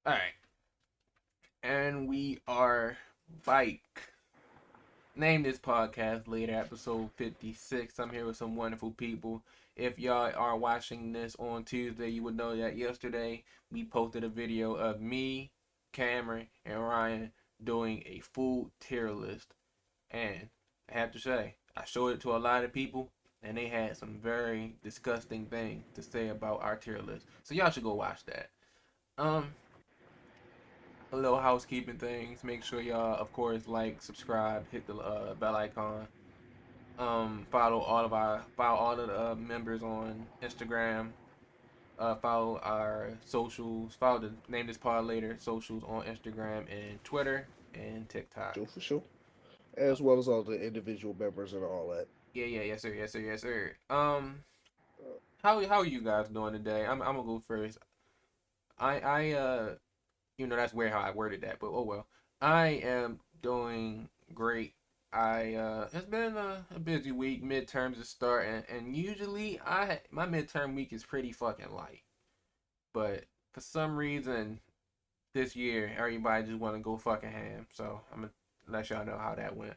All right, and we are bike. Name this podcast later, episode 56. I'm here with some wonderful people. If y'all are watching this on Tuesday, you would know that yesterday we posted a video of me, Cameron, and Ryan doing a full tier list. And I have to say, I showed it to a lot of people, and they had some very disgusting things to say about our tier list. So y'all should go watch that. Um, a little housekeeping things. Make sure y'all, of course, like, subscribe, hit the bell icon. Follow all of the members on Instagram. Follow our socials. Follow the Name This Pod Later socials on Instagram and Twitter and TikTok. Sure, for sure. Uh, As well as all the individual members and all that. yeah, yeah, yes sir, yes sir, yes sir. How are you guys doing today? I'm gonna go first. I that's weird how I worded that, but oh well. I am doing great. It's been a busy week. Midterms is starting, and usually my midterm week is pretty fucking light. But for some reason this year, everybody just want to go fucking ham. So I'm gonna let y'all know how that went.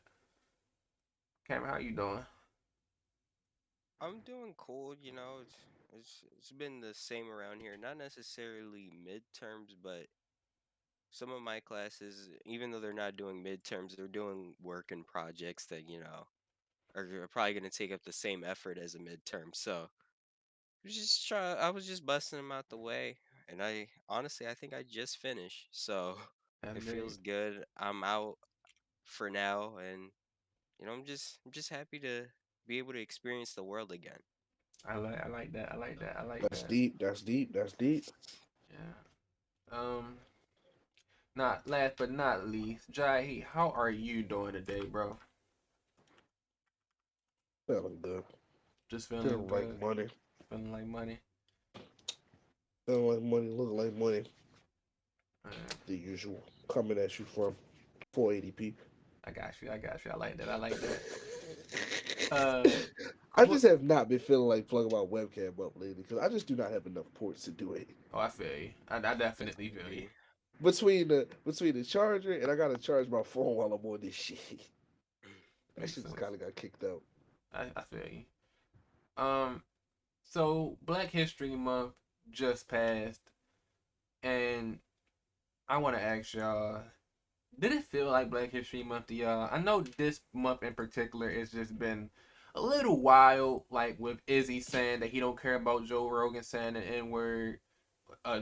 Cameron, how you doing? I'm doing cool, it's been the same around here. Not necessarily midterms, but some of my classes, even though they're not doing midterms, they're doing work and projects that, are probably gonna take up the same effort as a midterm. So I was just busting them out the way. And I think I just finished. So That's it great. feels good. I'm out for now, and I'm just happy to be able to experience the world again. I like that. I like that. I like That's that. deep. That's deep. That's deep. Yeah. Not last but not least, Jahi, how are you doing today, bro? Feeling good. Just feeling Feeling like good, money. feeling like money. Feeling like money. Looking like money. Uh, The usual. Coming at you from 480p. I got you. I got you. I like that. I like that. Uh, I qu- just have not been feeling like plugging my webcam up lately because I just do not have enough ports to do it. oh, I feel you. I I definitely feel feel you. you. Between the charger and I gotta charge my phone while I'm on this shit. That Makes shit just sense. kind of got kicked out. I feel you. Um, so Black History Month just passed, and I want to ask y'all: did it feel like Black History Month to y'all? I know this month in particular has just been a little wild, like with Izzy saying that he don't care about Joe Rogan saying the N word,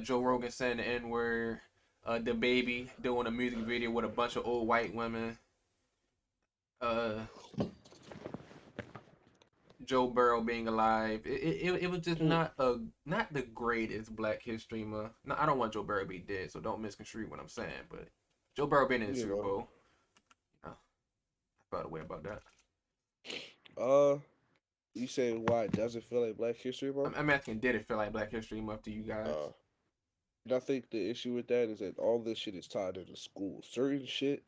Joe Rogan saying the N word, the baby doing a music video with a bunch of old white women, uh, Joe Burrow being alive. It was just Hmm. not the greatest Black History Month. No, I don't want Joe Burrow to be dead, so don't misconstrue what I'm saying. But Joe Burrow being in the You Super know. Bowl, I felt a way about that. Uh, you say why it doesn't feel like Black History Month? I'm asking, did it feel like Black History Month to you guys? Uh, and I think the issue with that is that all this shit is tied into school. Certain shit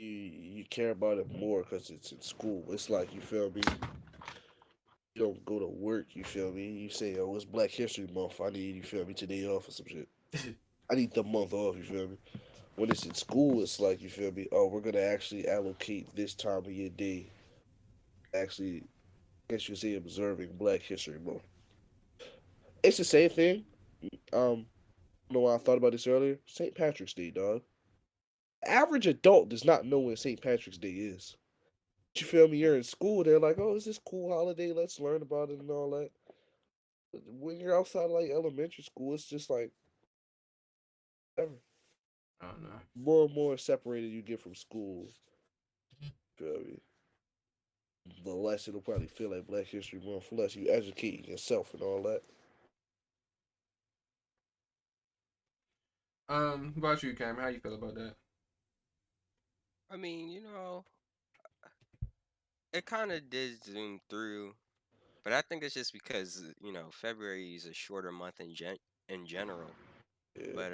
you care about it more because it's in school. It's like you feel me. You don't go to work. You feel me. You say, "Oh, it's Black History Month. I need you feel me today off or some shit. I need the month off." You feel me. When it's in school, it's like you feel me. Oh, we're gonna actually allocate this time of your day. Actually, I guess you say observing Black History Month. It's the same thing. I don't know why I thought about this earlier. St. Patrick's Day, dog. Average adult does not know when St. Patrick's Day is. You feel me? You're in school. They're like, "Oh, is this cool holiday? Let's learn about it and all that." When you're outside like elementary school, it's just like ever. I don't know. More and more separated you get from school. Feel me? The less it'll probably feel like Black History Month, the less you educate yourself and all that. What about you, Cameron? How you feel about that? I mean, it kind of did zoom through, but I think it's just because February is a shorter month in general. Yeah. But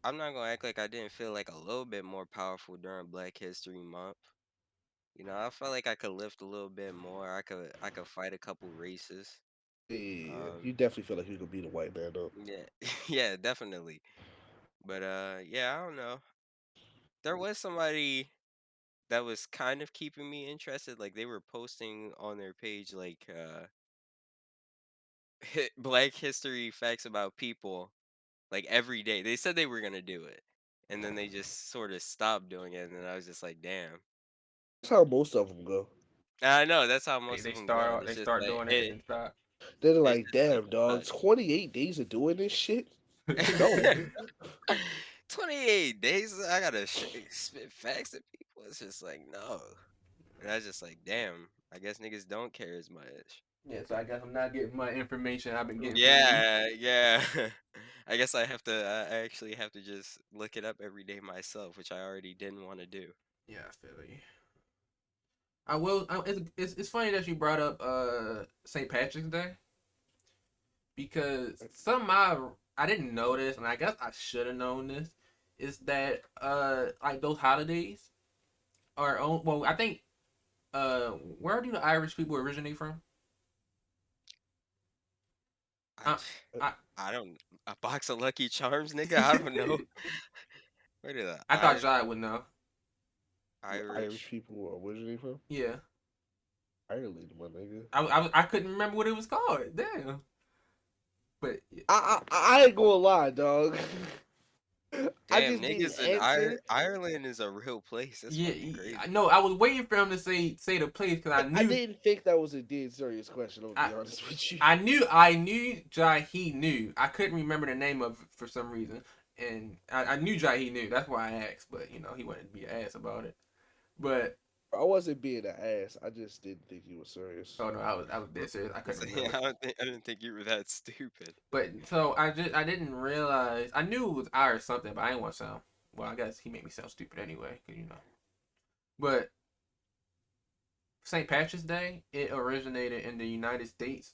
I'm not gonna act like I didn't feel like a little bit more powerful during Black History Month. I felt like I could lift a little bit more. I could fight a couple races. Yeah, Um, you definitely feel like you could beat a white man up. yeah, yeah, definitely. But yeah, I don't know. There was somebody that was kind of keeping me interested. Like they were posting on their page like Black history facts about people like every day. They said they were gonna do it, and then they just sort of stopped doing it. And then I was just like, damn. That's how most of them go. I know that's how They most they of them go, start and it's they just start like doing it and then stop. They're it's like, just like damn, dog, nuts. 28 days of doing this shit? No. 28 days. I gotta spit facts to people. It's just like no, and I was just like, damn. I guess niggas don't care as much. Yeah, so I guess I'm not getting my information I've been getting from you. Yeah, yeah. I guess I have to. I actually have to just look it up every day myself, which I already didn't want to do. Yeah, I feel you. I will. It's funny that you brought up St. Patrick's Day because somehow I didn't know this, and I guess I should have known this. Is that like those holidays are on? Well, I think where do the Irish people originate from? I, Uh, I I don't. A box of Lucky Charms, nigga. I don't know. Where did the I thought Jai would know. The Irish Irish? people are originally from Yeah, Ireland, my nigga. I couldn't remember what it was called. Damn, but I ain't gonna lie, dog. I Damn, just need an niggas in answer. Ireland is a real place. That's yeah, fucking crazy. I know. I was waiting for him to say the place because I I knew didn't think that was a dead serious question. I'm gonna I be honest with you. I knew Jahi knew. I couldn't remember the name of it for some reason, and I knew Jahi knew. That's why I asked, but you know he wanted to be an ass about it. But I wasn't being an ass. I just didn't think you were serious. oh no, I was dead serious. I couldn't remember. I didn't think you were that stupid. But so I didn't realize I knew it was I or something, but I didn't want to sound. Well, I guess he made me sound stupid anyway, cause you know. But St. Patrick's Day it originated in the United States,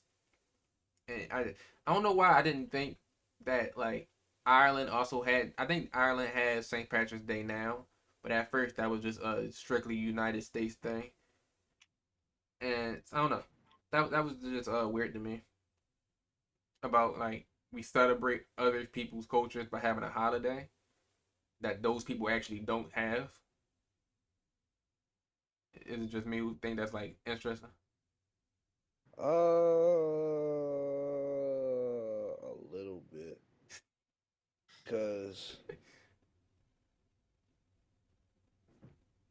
and I don't know why I didn't think that like Ireland also had. I think Ireland has St. Patrick's Day now, but at first that was just a strictly United States thing, and I don't know. That was just weird to me about like we celebrate other people's cultures by having a holiday that those people actually don't have. Is it just me who think that's like interesting? A little bit, cause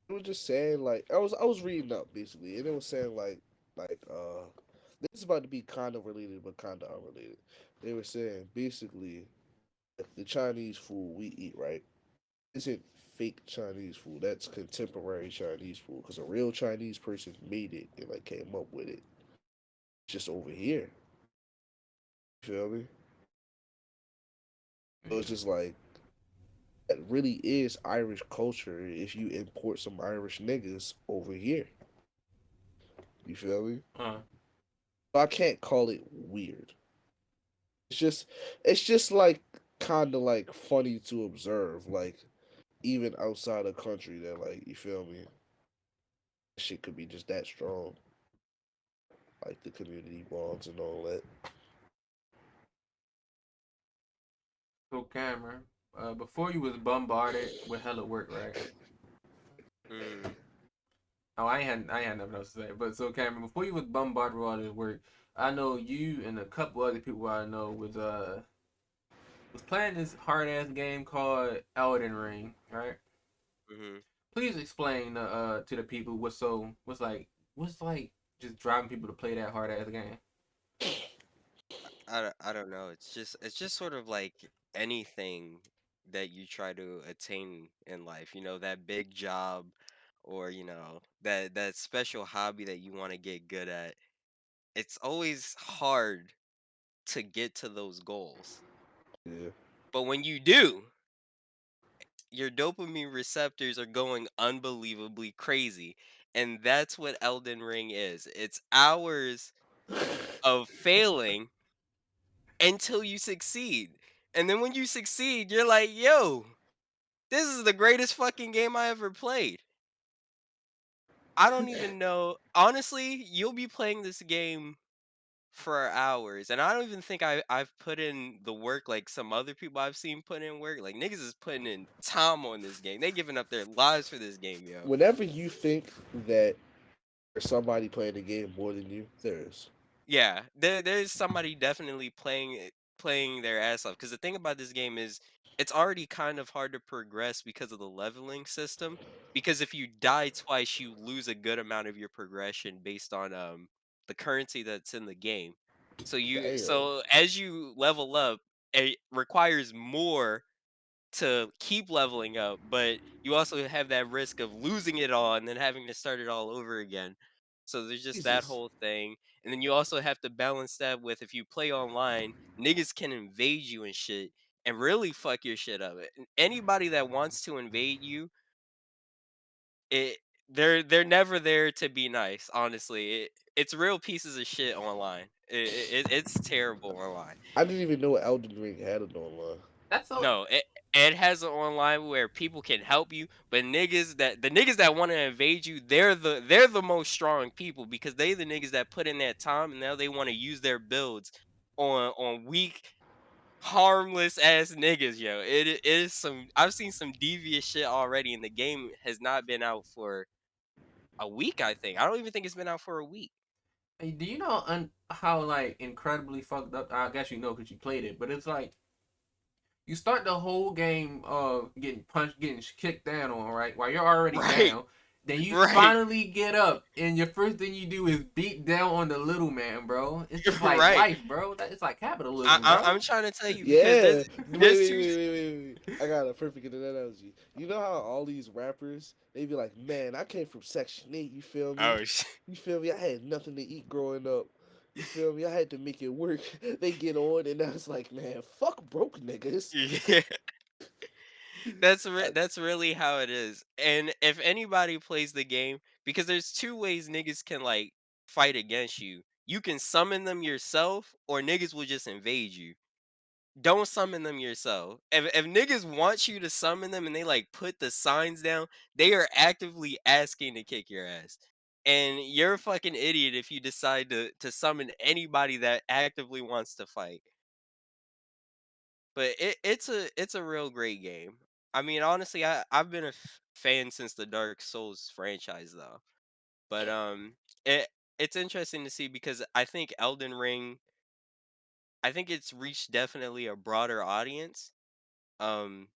it was just saying like I was reading up basically, and it was saying like this is about to be kind of related but kind of unrelated. They were saying basically like, the Chinese food we eat right isn't fake Chinese food. That's contemporary Chinese food because a real Chinese person made it and like came up with it just over here. You feel me? So it's just like that really is Irish culture if you import some Irish niggas over here. You feel me? Uh, So I can't call it weird. It's just like kind of like funny to observe, like even outside the country that like you feel me, shit could be just that strong, like the community bonds and all that. so Cameron, before you was bombarded with hella work, right? Mm. Oh, I ain't had nothing else to say. But so Cameron, before you was bombarded with all this work, I know you and a couple other people I know was playing this hard ass game called Elden Ring, right? Hmm. Please explain to the people what's like just driving people to play that hard ass game. I don't know. It's just sort of like anything that you try to attain in life. You know, that big job, or that special hobby that you want to get good at. It's always hard to get to those goals. Yeah. But when you do, your dopamine receptors are going unbelievably crazy. And that's what Elden Ring is. It's hours of failing until you succeed. And then when you succeed, you're like, yo, this is the greatest fucking game I ever played. I don't even know. Honestly, you'll be playing this game for hours, and I don't even think I've put in the work like some other people I've seen put in work. Like niggas is putting in time on this game. They giving up their lives for this game, yo. Whenever you think that there's somebody playing the game more than you, there is. Yeah, there's somebody definitely playing their ass off. Because the thing about this game is, it's already kind of hard to progress because of the leveling system. Because if you die twice, you lose a good amount of your progression based on the currency that's in the game. Damn. So as you level up, it requires more to keep leveling up, but you also have that risk of losing it all and then having to start it all over again. So there's just that Jesus. whole thing. And then you also have to balance that with, if you play online, niggas can invade you and shit and really fuck your shit up. And anybody that wants to invade you, it they're never there to be nice, honestly. It's real pieces of shit online. It's terrible online. I didn't even know Elden Ring had it online. That's so. No, it has an online where people can help you, but the niggas that want to invade you, they're the most strong people because they the niggas that put in that time and now they want to use their builds on weak, harmless ass niggas, yo. It is some, I've seen some devious shit already, and the game has not been out for a week, I think. I don't even think it's been out for a week. Hey, do you know how like incredibly fucked up? I guess you know because you played it, but it's like you start the whole game getting punched, getting kicked down on, right? While you're already Right, down. Then you right, finally get up, and your first thing you do is beat down on the little man, bro. It's just like right. life, bro. It's like capitalism, I'm bro. trying to tell you because Yeah. there's two. Wait. I got a perfect analogy. You know how all these rappers, they be like, man, I came from Section 8, you feel me? Oh shit. You feel me? I had nothing to eat growing up. You feel me? I had to make it work. They get on, and I was like, man, fuck broke niggas. Yeah, that's really how it is. And if anybody plays the game, because there's two ways niggas can like fight against you. You can summon them yourself, or niggas will just invade you. Don't summon them yourself. If niggas want you to summon them and they like put the signs down, they are actively asking to kick your ass. And you're a fucking idiot if you decide to summon anybody that actively wants to fight. But it's a real great game. I mean, honestly, I've been a fan since the Dark Souls franchise though. But it it's interesting to see because I think Elden Ring, I think it's reached definitely a broader audience. Um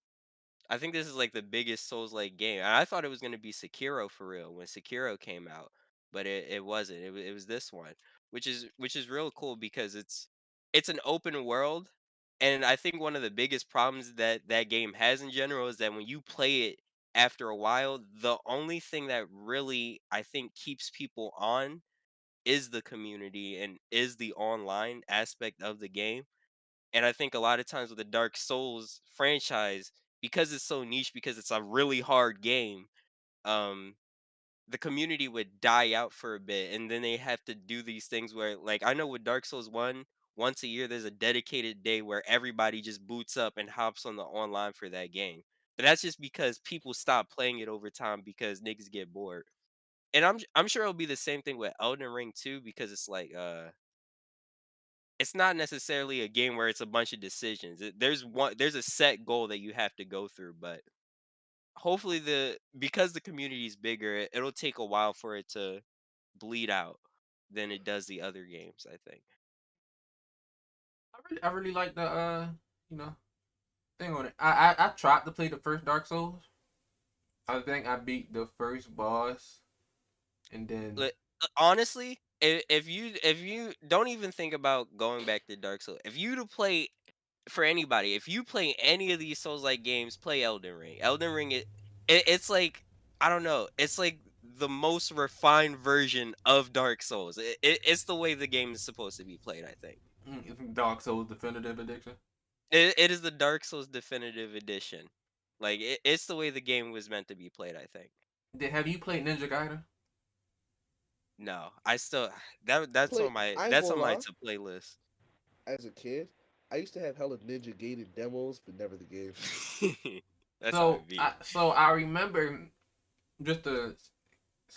I think this is like the biggest Souls like game. And I thought it was gonna be Sekiro for real when Sekiro came out, but it wasn't. It was this one, which is real cool because it's an open world, and I think one of the biggest problems that that game has in general is that when you play it after a while, the only thing that really I think keeps people on is the community and is the online aspect of the game. And I think a lot of times with the Dark Souls franchise, because it's so niche, because it's a really hard game, um, the community would die out for a bit, and then they have to do these things where, like, I know with Dark Souls One, once a year there's a dedicated day where everybody just boots up and hops on the online for that game. But that's just because people stop playing it over time because niggas get bored. And I'm sure it'll be the same thing with Elden Ring too, because it's like it's not necessarily a game where it's a bunch of decisions. There's a set goal that you have to go through, but hopefully because the community is bigger, it'll take a while for it to bleed out than it does the other games, I think. I really like the you know thing on it. I tried to play the first Dark Souls. I think I beat the first boss, and then Honestly, if you don't even think about going back to Dark Souls, if you to play for anybody, if you play any of these Souls like games, play Elden Ring. Elden Ring it's like, I don't know, it's like the most refined version of Dark Souls. It's the way the game is supposed to be played, I think. Dark Souls Definitive Edition. It is the Dark Souls Definitive Edition. Like it's the way the game was meant to be played, I think. Have you played Ninja Gaiden? No, I still that's Play. on my I ain't that's gonna on my lie. to play list. As a kid, I used to have hella Ninja Gaiden demos, but never the game. That's how So it be. I remember, just to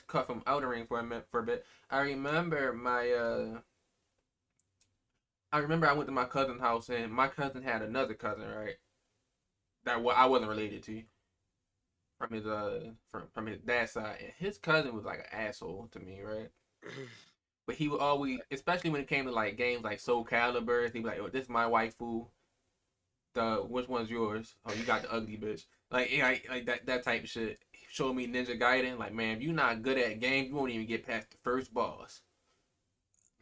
cut from Elden Ring for a bit. I remember my I remember I went to my cousin's house and my cousin had another cousin, right? That I wasn't related to from his dad's side, and his cousin was like an asshole to me, right? But he would always, especially when it came to like games like Soul Calibur, he'd be like, "Oh, this is my waifu. Which one's yours? Oh, you got the ugly bitch." Like, yeah, like that type of shit. He showed me Ninja Gaiden. Like, man, if you're not good at games, you won't even get past the first boss.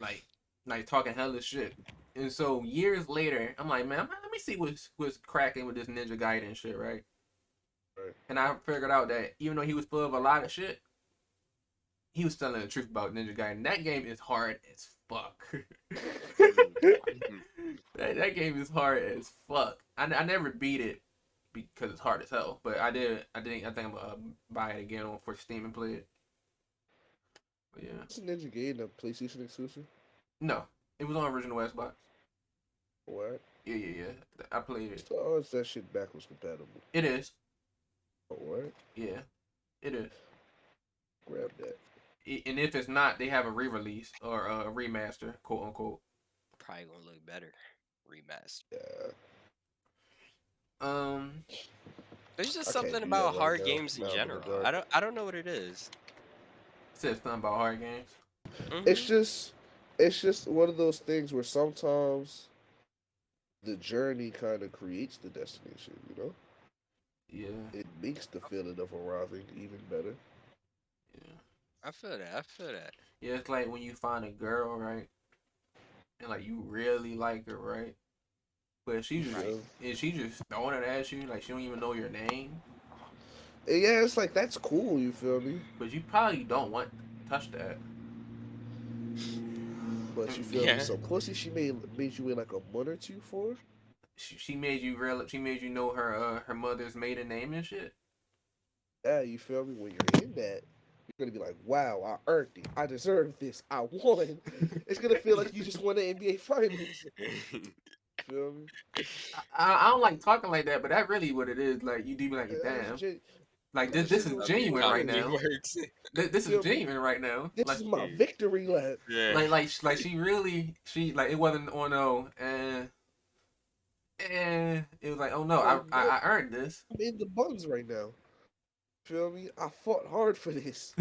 Like, like talking hella shit. And so years later, I'm like, man, let me see what's cracking with this Ninja Gaiden shit, right? Right. And I figured out that even though he was full of a lot of shit, he was telling the truth about Ninja Gaiden. That game is hard as fuck. that game is hard as fuck. I never beat it because it's hard as hell. But I did. I think I'm gonna buy it again for Steam and play it. But yeah, Is Ninja Gaiden a PlayStation exclusive? no, it was on original Xbox. What? Yeah. I played What's it. the odds that shit backwards compatible? It is. What? Yeah, it is. Grab that. And if it's not, they have a re-release or a remaster, quote unquote. Probably gonna look better. Remaster. Yeah. Um, There's just I can't something do that about right hard now. games in Now I'm in the general. dark. I don't know what it is. says something about hard games. It's Mm-hmm. just it's just one of those things where sometimes the journey kind of creates the destination, you know? Yeah, It makes the feeling of arriving even better. yeah, I feel that. I feel that. yeah. It's like when you find a girl, right, and like you really like her, right, but You Right. she just throwing it at you, like she don't even know your name, And yeah, it's like that's cool, you feel me? but you probably don't want to touch that. But you feel me? Yeah. So pussy she made you wait like a month or two for? She made you real. She made you know her mother's maiden name and shit. Yeah, you feel me? When you're in that, you're gonna be like, wow, I earned it. I deserve this. I won. It's gonna feel like you just won the NBA finals. Feel me? I don't like talking like that, but that's really what it is. Like you do be like, That is damn, like that is this is I genuine mean, genuine right apology feeling. now. works. This is Feel me? genuine right now. This Like is my victory lap. Yeah. like she really like it wasn't on no and it was like, oh no, Like, nope, I earned this. I'm in the buns right now. Feel me? I fought hard for this.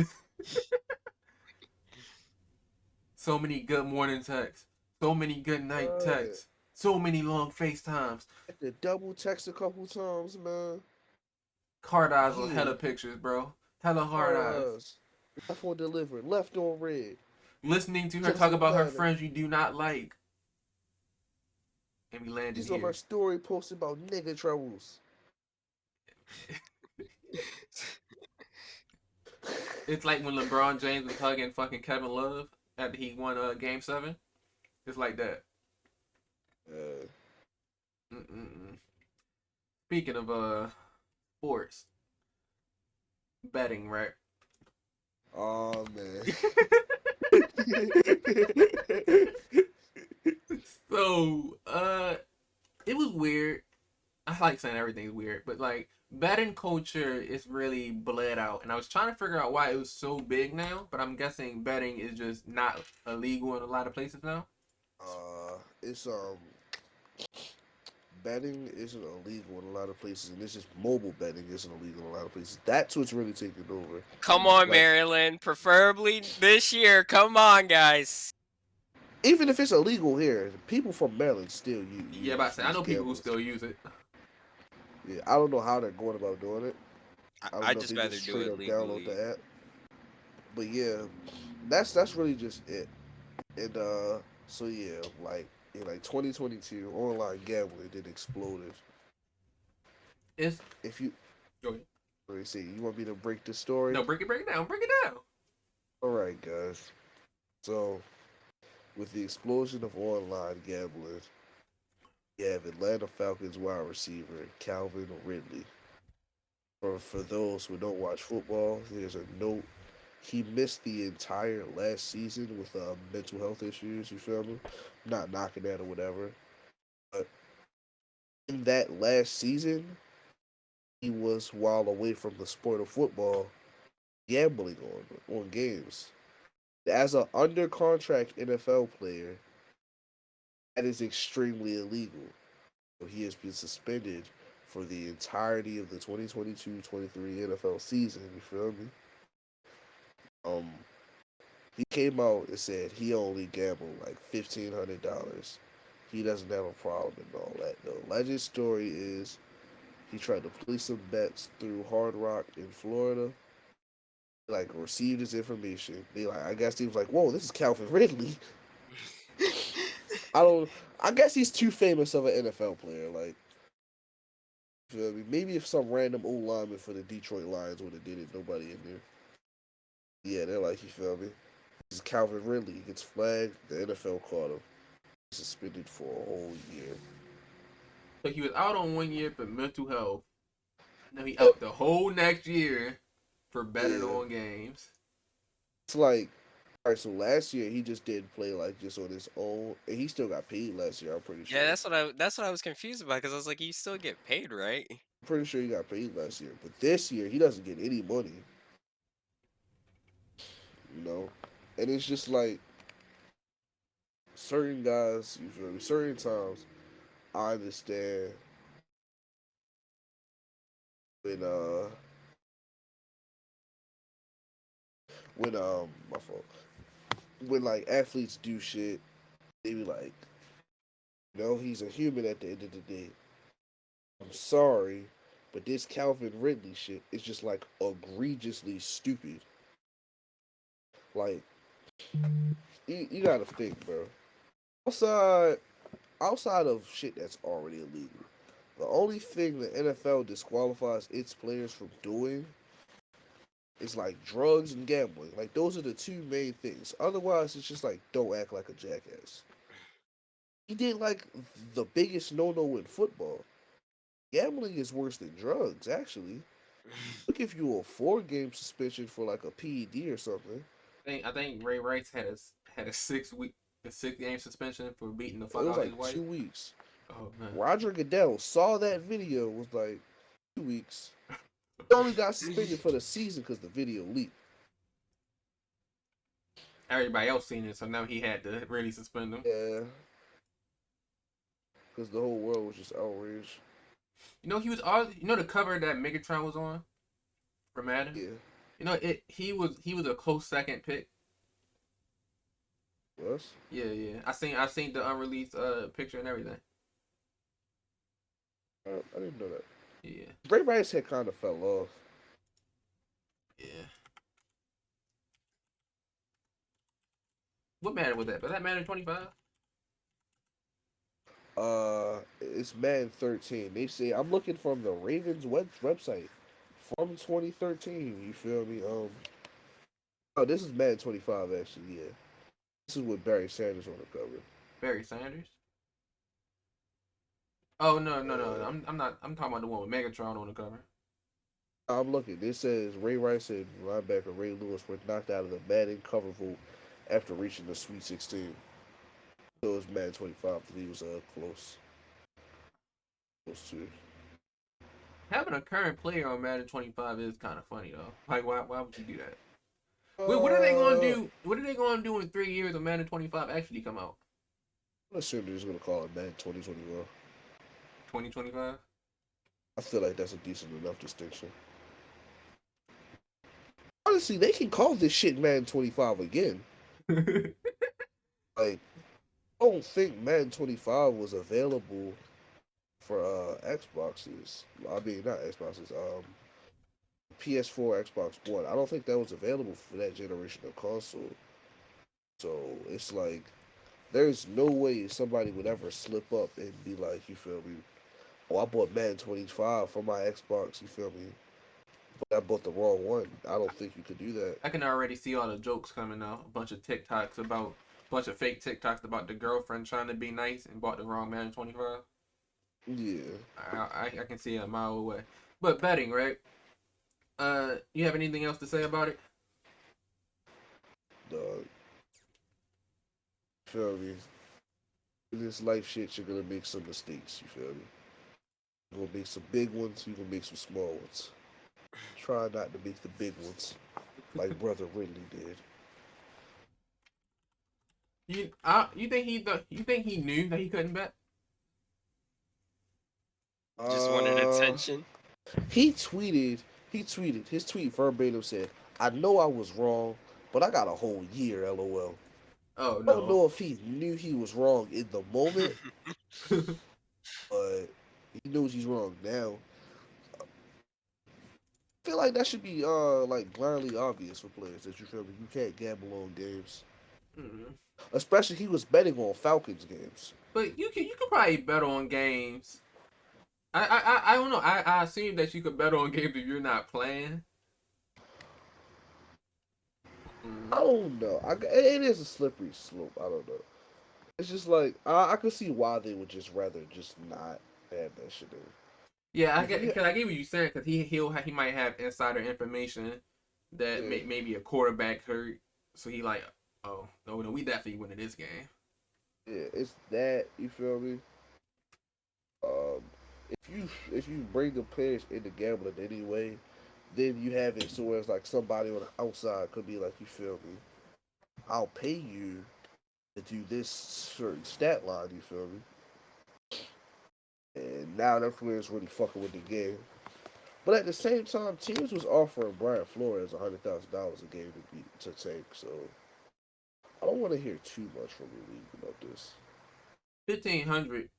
So many good morning texts, so many good night Right. texts, so many long FaceTimes. Had to double text a couple times, man. Hard eyes with Yeah. hella pictures, bro. Hella hard Hard eyes. eyes. Left on delivered, left on red. Listening to her talk Doesn't about her matter. friends you do not like. And we landed She's on her here. story posting about nigga troubles. It's like when LeBron James was hugging fucking Kevin Love after he won Game 7. It's like that. Uh, Mm-mm-mm. Speaking of sports, betting, right? oh man. So, it was weird. I like saying everything's weird, but like betting culture is really bled out, and I was trying to figure out why it was so big now. But I'm guessing betting is just not illegal in a lot of places now. It's betting isn't illegal in a lot of places, and it's just mobile betting isn't illegal in a lot of places. That's what's really taking over. Come on, Like, Maryland. Preferably this year. Come on, guys. even if it's illegal here, people from Maryland still Yeah, but I say I use know people who gamblers. still use it. Yeah, I don't know how they're going about doing it. I don't I know if just they rather just do straight it up download legally. the app. But yeah, that's really just it. And so yeah, like in like 2022, online gambling did exploded. It's If you go ahead. let me see, you want me to break the story? No, break it down, break it down. All right, guys. So with the explosion of online gambling, you have Atlanta Falcons wide receiver Calvin Ridley. For those who don't watch football, there's a note. He missed the entire last season with mental health issues. You feel me? Not knocking that or whatever. But in that last season, he was while away from the sport of football, gambling on games. As an under contract NFL player, That is extremely illegal. So he has been suspended for the entirety of the 2022-23 NFL season. You feel me? Um, he came out and said he only gambled like $1,500. He doesn't have a problem and all that. The legend story is he tried to place some bets through Hard Rock in Florida. Like received his information. They like I guess he was like, "Whoa, this is Calvin Ridley." I don't. I guess he's too famous of an NFL player. Like, you feel me? Maybe if some random old lineman for the Detroit Lions would have did it, nobody in there. Yeah, they're like, you feel me? This is Calvin Ridley. He gets flagged. The NFL caught him. He's suspended for a whole year. So he was out on 1 year for mental health. Now he Yep. out the whole next year for betting Yeah. on games. It's like, all right. So last year he just didn't play like just on his own, and he still got paid last year. I'm pretty Yeah, sure. that's what I was confused about because I was like, you still get paid, right? I'm pretty sure he got paid last year, but this year he doesn't get any money. You know, and it's just like certain guys. You feel me? Certain times I understand when my fault, when like athletes do shit, they be like, he's a human at the end of the day. I'm sorry, but this Calvin Ridley shit is just like egregiously stupid. Like you gotta think, bro. Outside outside of shit that's already illegal, the only thing the NFL disqualifies its players from doing is like drugs and gambling. Like those are the two main things. Otherwise, it's just like don't act like a jackass. He did like the biggest no-no in football. Gambling is worse than drugs, actually. Look, if you a 4 game suspension for like a PED or something. I think Ray Rice had a 6 week a 6 game suspension for beating the It fuck was out his like wife. 2 weeks. Oh man. Roger Goodell saw that video, was like 2 weeks. He only got suspended for the season because the video leaked. Everybody else seen it, so now he had to really suspend him. Yeah, because the whole world was just outraged. He was all the cover that Megatron was on for Madden. Yeah, He was a close second pick. was. Yeah. I seen the unreleased picture and everything. I didn't know that. Yeah. Bray Rice had kind of fell off. Yeah. What Madden was that? Was that Madden 25? It's Madden 13. They say I'm looking from the Ravens website from 2013. You feel me? Oh, this is Madden 25 actually. Yeah, this is with Barry Sanders on the cover. Barry Sanders? Oh no. Uh, I'm not. I'm talking about the one with Megatron on the cover. I'm looking. It says Ray Rice and linebacker Ray Lewis were knocked out of the Madden cover vote after reaching the Sweet 16. So it was Madden 25 that he was close to. Having a current player on Madden 25 is kind of funny though. Like why would you do that? Wait, what are they gonna Uh, do? What are they gonna do in 3 years when Madden 25 actually come out? I'm assuming they're just gonna call it Madden 2021. 2025. I feel like that's a decent enough distinction. Honestly, they can call this shit Madden 25 again. Like, I don't think Madden 25 was available for Xboxes. I mean, not Xboxes. PS4, Xbox One. I don't think that was available for that generation of console. So it's like there's no way somebody would ever slip up and be like, you feel me? Oh, I bought Madden 25 for my Xbox. You feel me? But I bought the wrong one. I don't think you could do that. I can already see all the jokes coming out. A bunch of fake TikToks about the girlfriend trying to be nice and bought the wrong Madden 25. Yeah. I can see it a mile away. But betting, right? You have anything else to say about it? Dog. Feel me? In this life shit, you're gonna make some mistakes. You feel me? You're gonna make some big ones. You're gonna make some small ones. Try not to make the big ones, like Brother Ridley did. You think he knew that he couldn't bet? Just wanted Uh, attention. he tweeted. He tweeted. His tweet verbatim said, "I know I was wrong, but I got a whole year. LOL." Oh I don't no. know if he knew he was wrong in the moment, but he knows he's wrong now. I feel like that should be like blindly obvious for players that you feel me. You can't gamble on games, Mm. especially he was betting on Falcons games. But you could probably bet on games. I don't know. I assume that you could bet on games if you're not playing. I Mm. don't know. It is a slippery slope. I don't know. It's just like I could see why they would just rather just not have that shit in. Yeah, I If get you, because I get what you're saying because he might have insider information that yeah, maybe a quarterback hurt, so he like, oh no, we definitely winning this game. yeah, it's that. You feel me? Um, if you bring the players into gambling anyway, then you have it so where it's like somebody on the outside could be like, you feel me? I'll pay you to do this certain stat line. You feel me? And now that player's really fucking with the game. But at the same time, teams was offering Brian Flores $100,000 a game to take. So I don't want to hear too much from the league about this. 1,500.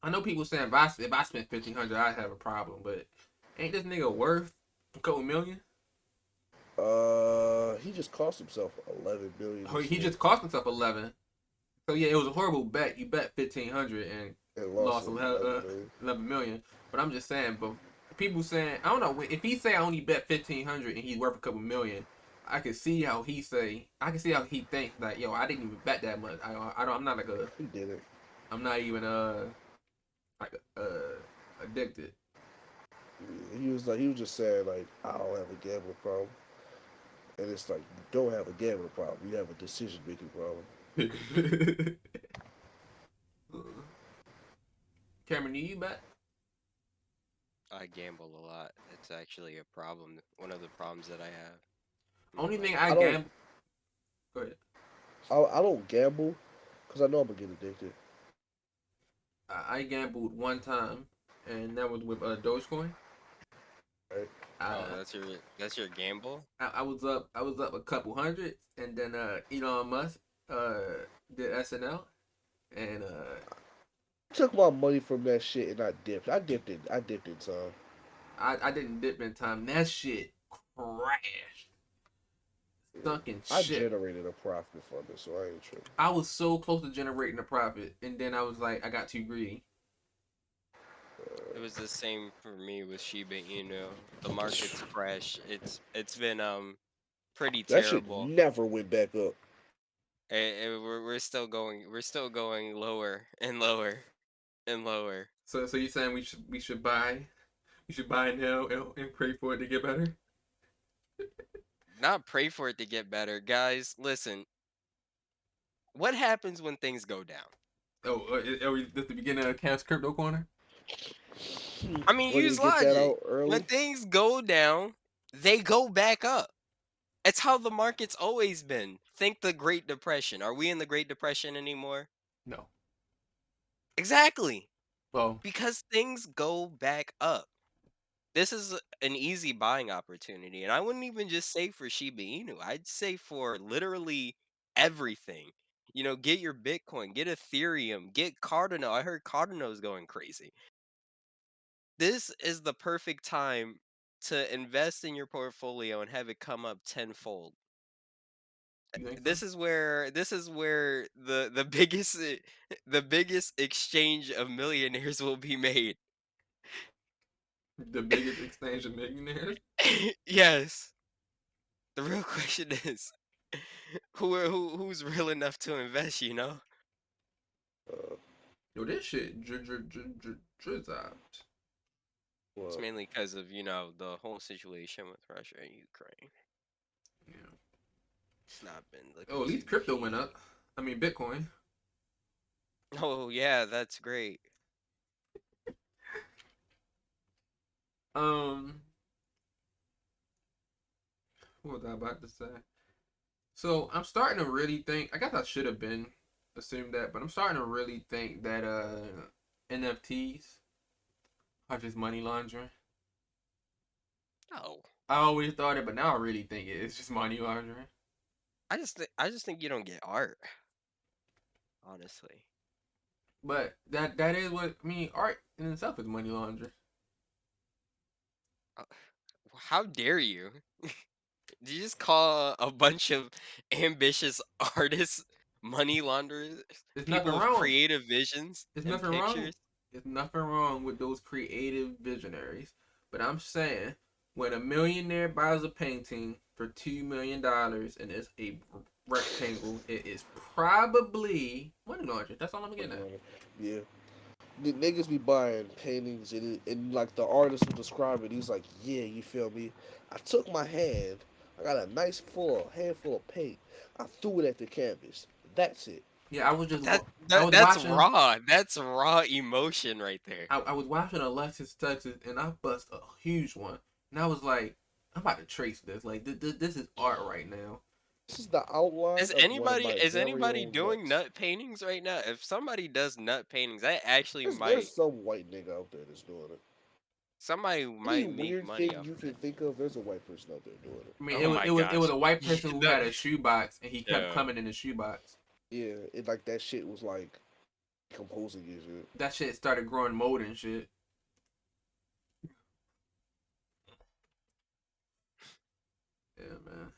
I know people saying if I spent 1,500, I'd have a problem, but ain't this nigga worth a couple million? He just cost himself 11 million Oh, this he year just cost himself 11. So yeah, it was a horrible bet. You bet 1,500 and and lost lost 11 million. 11 million. But I'm just saying, but people saying I don't know if he say I only bet 1,500 and he's worth a couple million. I can see how he thinks that yo I didn't even bet that much. I don't I'm not like a He did it. I'm not even like addicted. He was just saying like I don't have a gambling problem, and it's like you don't have a gambling problem. You have a decision making problem. Cameron, do you bet? I gamble a lot. It's actually a problem. One of the problems that I have in my Only thing life. I I don't gamble. Go ahead. I don't gamble because I know I'm gonna get addicted. I gambled one time, and that was with Dogecoin. Right? Oh, I, that's your gamble? I was up a couple hundred, and then Elon Musk uh did SNL, and Took my money from that shit and I dipped. I dipped in time. I didn't dip in time. That shit crashed, Yeah. sunk in I shit. generated a profit from it, so I ain't tripping. I was so close to generating a profit, and then I was like, I got too greedy. It was the same for me with Shiba Inu. The market's crash. It's been pretty That shit terrible. never went back up. We're still going lower and lower and lower. So you saying we should buy now and pray for it to get better? Not pray for it to get better, guys. Listen, what happens when things go down? Oh, this the beginning of Cam's crypto corner? I mean, When you use get that logic. out When early, things go down, they go back up. It's how the market's always been. Think the Great Depression. Are we in the Great Depression anymore? No. Exactly. Well, Because things go back up. This is an easy buying opportunity. And I wouldn't even just say for Shiba Inu. I'd say for literally everything. You know, get your Bitcoin, get Ethereum, get Cardano. I heard Cardano's going crazy. This is the perfect time to invest in your portfolio and have it come up tenfold. you think so? This is where the biggest the biggest exchange of millionaires will be made. The biggest exchange of millionaires? Yes. The real question is who's real enough to invest, you know? uh, Yo, this shit drizzed. It's well, mainly because of, you know, the whole situation with Russia and Ukraine. Yeah. It's not been the Oh, at least cozy crypto went behavior. up. I mean, Bitcoin. Oh yeah, that's great. Um, what was I about to say? So I'm starting to really think. I guess I should have been assumed that, but I'm starting to really think that NFTs are just money laundering. No, I always thought it, but now I really think it's just money laundering. I just think you don't get art, honestly. But that is what I mean. Art in itself is money laundering. Uh, How dare you? Did you just call a bunch of ambitious artists money launderers? There's nothing People with wrong. creative visions There's and nothing wrong. pictures? There's nothing wrong with those creative visionaries. But I'm saying, when a millionaire buys a painting for $2 million and it's a rectangle, it is probably money laundering. That's all I'm getting at. Yeah. Niggas be buying paintings and like the artist will describe it. He's like, yeah, you feel me? I took my hand, I got a nice full handful of paint. I threw it at the canvas. That's it. Yeah, I was But just I was that's watching raw. That's raw emotion right there. I was watching Alexis Texas and I bust a huge one, and I was like, I'm about to trace this. Like this is art right now. This is the outline of one of my Is very anybody own doing nuts. nut paintings right now? If somebody does nut paintings, I actually There's might some white nigga out there that's doing it. somebody Any might make weird money thing off you of can that. think of, there's a white person out there doing it. I mean, Oh my it was gosh. a white person who The- had a shoebox and he kept yeah. coming in the shoebox. Yeah, it like that shit was like composing and shit. That shit started growing mold and shit. Yeah, man.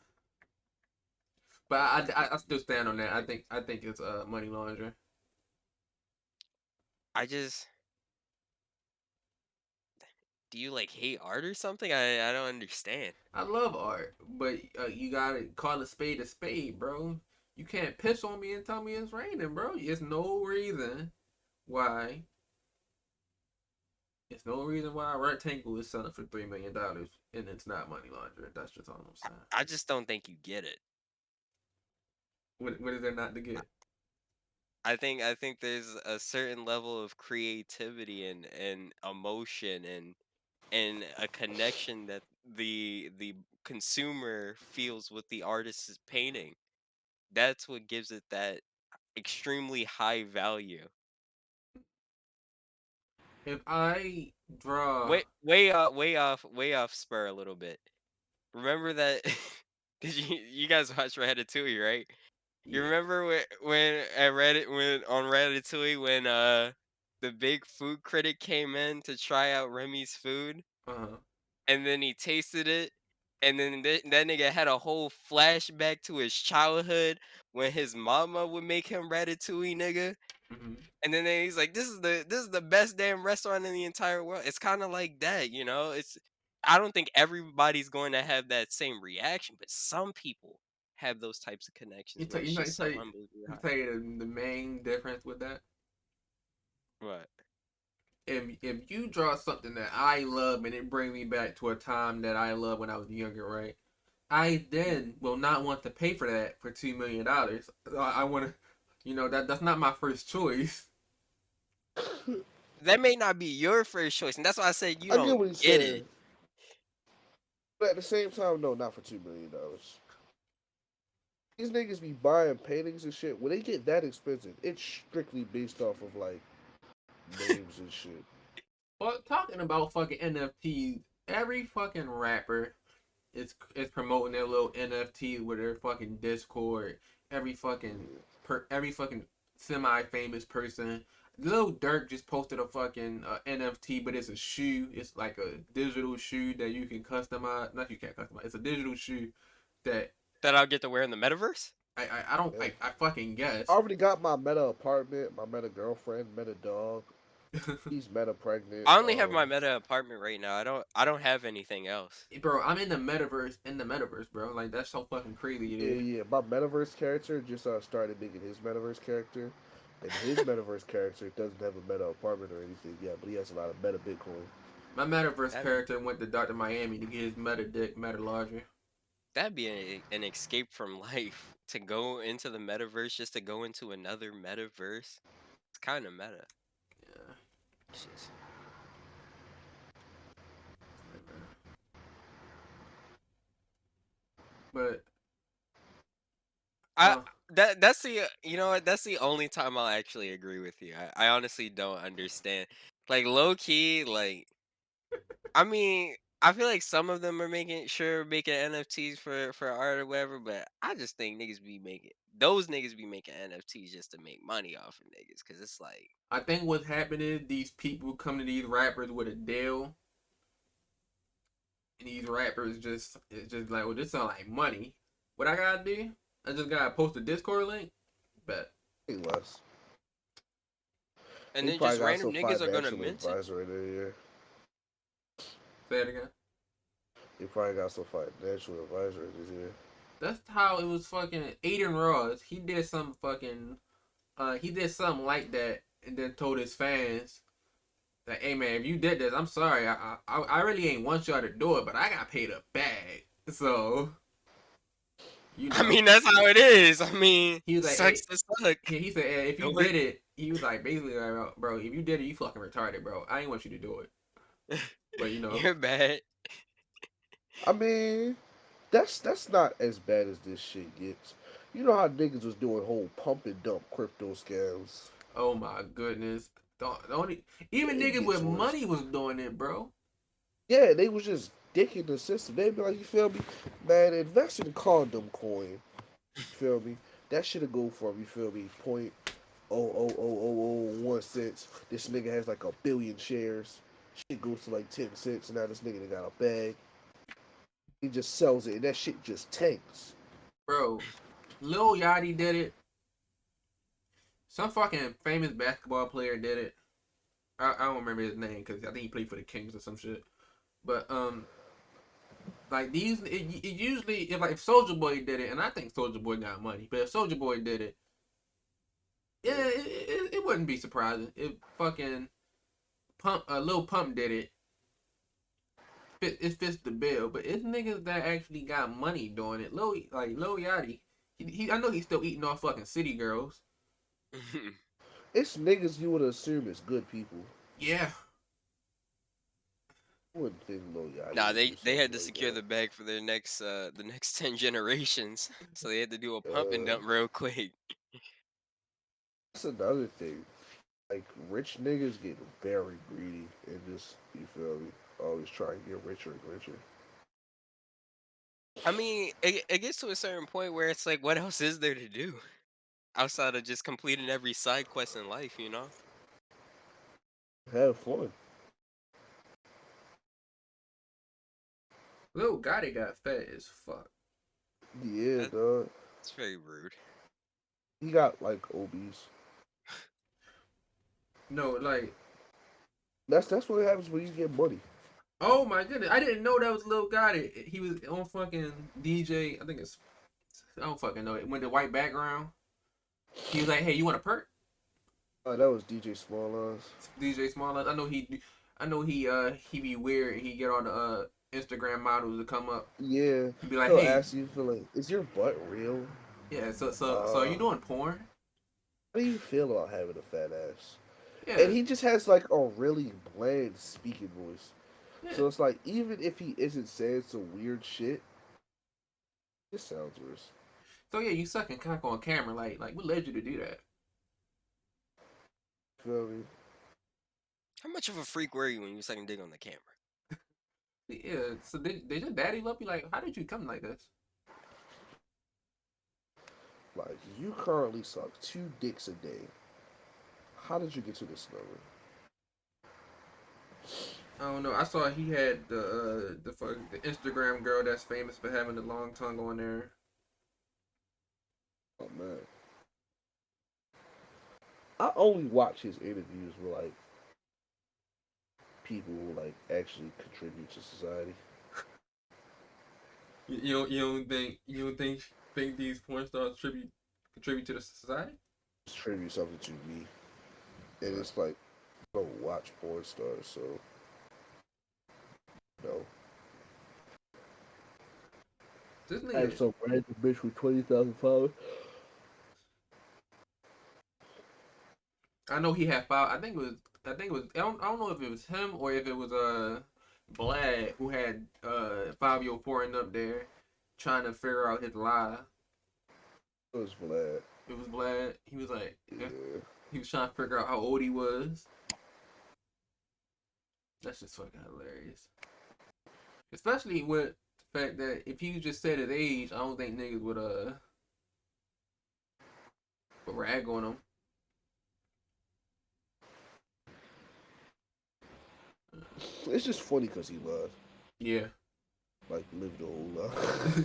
But I still stand on that. I think it's money laundering. I just do you like hate art or something? I don't understand. I love art, but you gotta call a spade, bro. You can't piss on me and tell me it's raining, bro. There's no reason why. There's no reason why a rectangle is selling for $3 million and it's not money laundering. That's just all I'm saying. I just don't think you get it. What is there not to get? I think there's a certain level of creativity and emotion and a connection that the consumer feels with the artist is painting. That's what gives it that extremely high value. If I draw, Way off spur a little bit. Remember that? Did you guys watch Ratatouille, right? You yeah, remember when at Reddit when on Ratatouille when the big food critic came in to try out Remy's food uh, and then he tasted it and then that nigga had a whole flashback to his childhood when his mama would make him ratatouille, nigga. mm-hmm. And then he's like, this is the best damn restaurant in the entire world." It's kind of like that, you know. It's I don't think everybody's going to have that same reaction, but some people have those types of connections where it's just so unbelievably You high. tell you the main difference with that. What? If you draw something that I love and it brings me back to a time that I loved when I was younger, right? I then will not want to pay for that for $2 million. I want to, that's not my first choice. That may not be your first choice, and that's why I said you I get don't what he's get it. saying, but at the same time, no, not for $2 million. These niggas be buying paintings and shit. When they get that expensive, it's strictly based off of like names and shit. Well, talking about fucking NFTs, every fucking rapper is promoting their little NFT with their fucking Discord. Every fucking every fucking semi-famous person. Lil Durk just posted a fucking NFT, but it's a shoe. It's like a digital shoe that you can customize. Not you can't customize. It's a digital shoe that That I'll get to wear in the metaverse. I don't Yeah. I fucking I guess. already got my meta apartment, my meta girlfriend, meta dog. He's meta pregnant. I only have my meta apartment right now. I don't have anything else. Bro, I'm in the metaverse, bro. Like that's so fucking crazy it Yeah, is. yeah. My metaverse character just started making his metaverse character, and his metaverse character doesn't have a meta apartment or anything yet, but he has a lot of meta Bitcoin. My metaverse That character went to Dr. Miami to get his meta dick meta larger. that'd be an escape from life to go into the metaverse just to go into another metaverse. It's kind of meta. Yeah. It's just But I Uh, that's the you know what, that's the only time I'll actually agree with you. I honestly don't understand. Like low key, like I mean, I feel like some of them are making NFTs for art or whatever, but I just think niggas be making those niggas be making NFTs just to make money off of niggas, cause it's like I think what's happening is these people come to these rappers with a deal, and these rappers just it's just like, well, this sound like money. What I gotta do? I just gotta post a Discord link. Bet. He less. and He then probably just got random some niggas are gonna financial mint it. advisor in there. Say it again. He probably got some financial advisor in his ear. That's how it was fucking Aiden Ross. He did some fucking he did something like that and then told his fans that, hey man, if you did this, I'm sorry. I really ain't want y'all to do it, but I got paid a bag. So, you I know. mean, that's how it is. I mean, He was like, sucks hey, to suck. he said, hey, if you Don't work. did it, he was like, basically, like, bro, if you did it, you fucking retarded, bro. I ain't want you to do it. But, you know, You're bad. I mean, that's not as bad as this shit gets. You know how niggas was doing whole pump and dump crypto scams. oh my goodness. Don't even It niggas gets with worse. money was doing it, bro. Yeah, they was just dicking the system. They be like, you feel me? Man, invest in condom coin. You feel me? That should go from, you feel me, point oh oh oh oh oh 1 cents. This nigga has like a billion shares. Shit goes to like 10 cents. And now this nigga done got a bag. He just sells it and that shit just tanks. Bro, Lil Yachty did it. Some fucking famous basketball player did it. I don't remember his name because I think he played for the Kings or some shit. But like these, it usually if Soldier Boy did it, and I think Soldier Boy got money, but if Soldier Boy did it, yeah, it wouldn't be surprising if fucking Lil Pump did it. It fits the bill, but it's niggas that actually got money doing it. Lil Yachty, I know he's still eating off fucking city girls. It's niggas you would assume is good people. Yeah, I wouldn't think Lil Yachty Nah, would do they had something to like secure that. the bag for their next the next 10 generations. So they had to do a pump and Uh, dump real quick. that's another thing. Like rich niggas get very greedy and just you feel me, always try and get richer and richer. I mean, it gets to a certain point where it's like, what else is there to do outside of just completing every side quest in life, you know? Have fun. Lil Gotti got fat as fuck. Yeah, That, dog. that's very rude. He got like obese. No, like, That's what happens when you get money. oh my goodness, I didn't know that was Lil Gotti. He was on fucking DJ. I think it's I don't fucking know it. With the white background, he was like, "Hey, you want a perk?" That was DJ Small Eyes. DJ Small. I know he be weird. And he get all the Instagram models to come up. Yeah, He be like, he'll "Hey, ask you, feel like, is your butt real? yeah, so are Uh, you doing porn?" how do you feel about having a fat ass? Yeah, And he just has like a really bland speaking voice. yeah. So it's like even if he isn't saying some weird shit, it sounds worse. So yeah, you sucking cock on camera. Like what led you to do that? Feel me? How much of a freak were you when you were sucking dick on the camera? Yeah. So did your daddy love you? Like, how did you come like this? Like you currently suck 2 dicks a day. How did you get to this number? I don't know. I saw he had the Instagram girl that's famous for having the long tongue on there. Oh man, I only watch his interviews with like people who like actually contribute to society. You don't think these porn stars contribute to the society? Just tribute something to me, and Right. it's like I don't watch porn stars, so no. This I have nigga, some random bitch with 20,000 followers. I know he had five. I think it was. I don't know if it was him or if it was Blad who had 504 and up there trying to figure out his lie. It was Vlad. It was Vlad. He was like, Yeah. he was trying to figure out how old he was. That's just fucking hilarious. Especially with the fact that if he just said his age, I don't think niggas would rag on him. It's just funny because he lied. Yeah. Like, lived a whole life.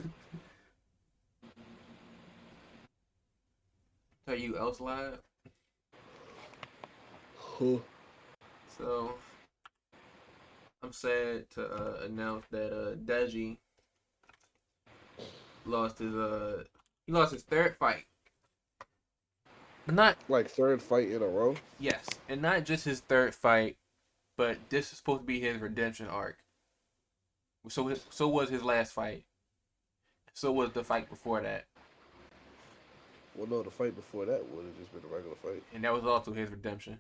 Tell you else lied. Huh. So I'm sad to announce that Deji lost his third fight. Not Like, third fight in a row? yes, and not just his third fight, but this is supposed to be his redemption arc. So was his last fight. So was the fight before that, Well, no, the fight before that would have just been a regular fight. and that was also his redemption.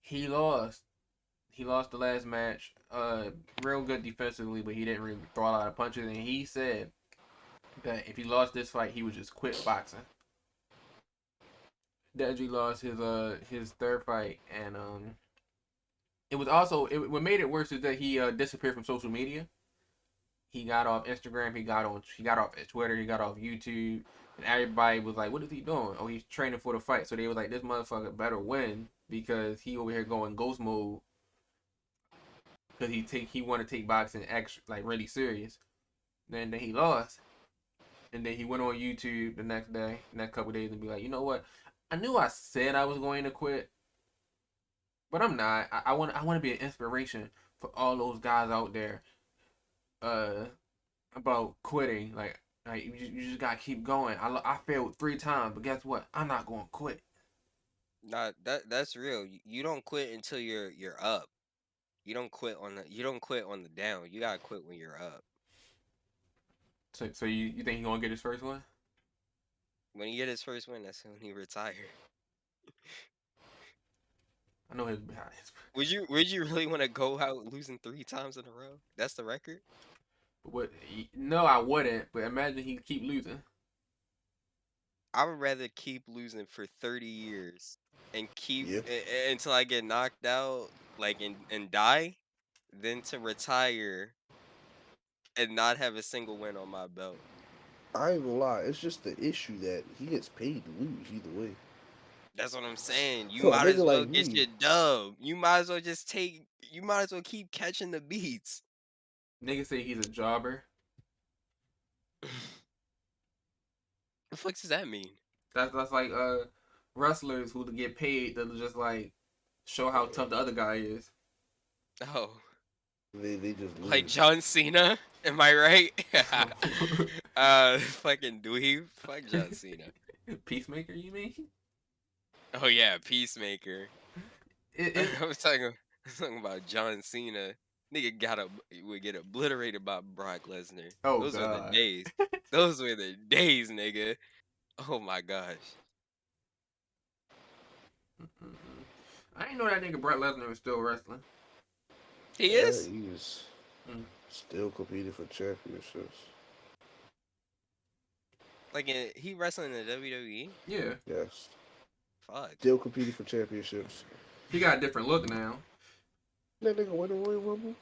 He lost. He lost the last match. Real good defensively, but he didn't really throw a lot of punches. And he said that if he lost this fight, he would just quit boxing. Deji lost his third fight, and it was also what made it worse is that he disappeared from social media. He got off Instagram. He got off Twitter. He got off YouTube. And everybody was like, "What is he doing? Oh, he's training for the fight." So they were like, "This motherfucker better win because he over here going ghost mode because he want to take boxing extra like really serious." Then he lost, and then he went on YouTube the next couple days, and be like, "You know what? I knew I said I was going to quit, but I'm not. I want to be an inspiration for all those guys out there." About quitting. Like you just gotta keep going. I failed 3 times, but guess what? I'm not gonna quit. Nah, that's real. You don't quit until you're up. You don't quit on the down. You gotta quit when you're up. So you think he gonna get his first one? When he get his first win, that's when he retire. I know his. Would you really want to go out losing 3 times in a row? That's the record. What? No, I wouldn't. But imagine he keep losing. I would rather keep losing for 30 years and keep Yeah. until I get knocked out, like and die, than to retire and not have a single win on my belt. I ain't gonna lie. It's just the issue that he gets paid to lose either way. That's what I'm saying. You For a might as nigga well like get me, your dub. You might as well just take. You might as well keep catching the beats. Niggas say he's a jobber. The fuck does that mean? That's like wrestlers who get paid to just like show how tough the other guy is. Oh, they just lose. like John Cena? Am I right? Fucking dweeb. Fuck John Cena. Peacemaker, you mean? Oh yeah, Peacemaker. It, I was talking about John Cena. Nigga would get obliterated by Brock Lesnar. oh Those were the god. days. Those were the days, nigga. Oh my gosh. I didn't know that nigga Brock Lesnar was still wrestling. He Yeah, is? he's Mm. still competing for championships. Like he wrestling in the WWE? Yeah, Yes. Fuck. Still competing for championships. he got a different look now. That nigga win the Royal Rumble?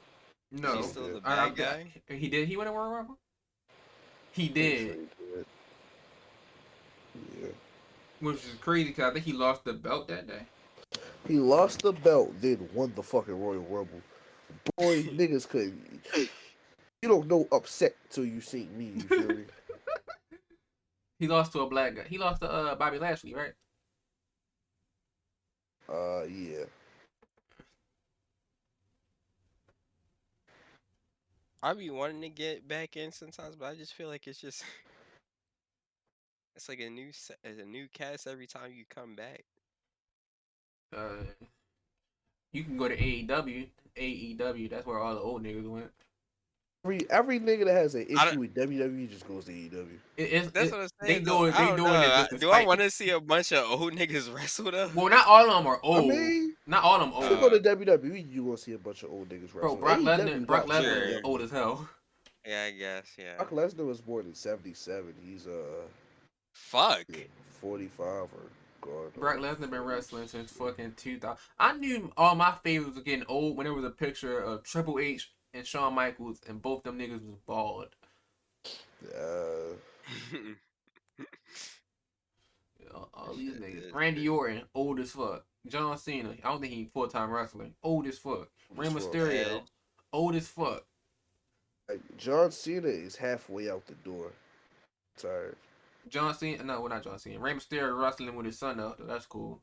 No, He's still the I- bad guy? He did. He win a Royal Rumble. He Pretty did, sure he did. Yeah. which is crazy because I think he lost the belt that day. He lost the belt, then won the fucking Royal Rumble. Boy, niggas couldn't. You don't know upset till you see me. You feel me? He lost to a black guy. He lost to Bobby Lashley, right? Yeah. I be wanting to get back in sometimes, but I just feel like it's just it's like a new cast every time you come back. You can go to AEW. AEW. That's where all the old niggas went. Every nigga that has an I don't- issue with WWE just goes to AEW. That's what I'm They saying. Though. doing. I They don't doing know. it just to Do I spite- want to see a bunch of old niggas wrestle though? Well, not all of them are old. mean, not all of them If you old. go to WWE, you gonna see a bunch of old niggas Bro, wrestle. Brock AEW Lesnar got is Sure. old as hell. Yeah, I guess. Yeah. Brock Lesnar was born in '77. He's Fuck. Yeah, 45 or going Brock on Lesnar been 40. wrestling since fucking 2000. I knew all my favorites were getting old when there was a picture of Triple H and Shawn Michaels, and both them niggas was bald. Uh, All That these shit niggas. is Randy crazy. Orton, old as fuck. John Cena, I don't think he full-time wrestling. Old as fuck. Rey just fuck. Mysterio, Edge. old as fuck. Like John Cena is halfway out the door. Tired. John Cena, no, well, not John Cena. Rey Mysterio wrestling with his son though. That's cool.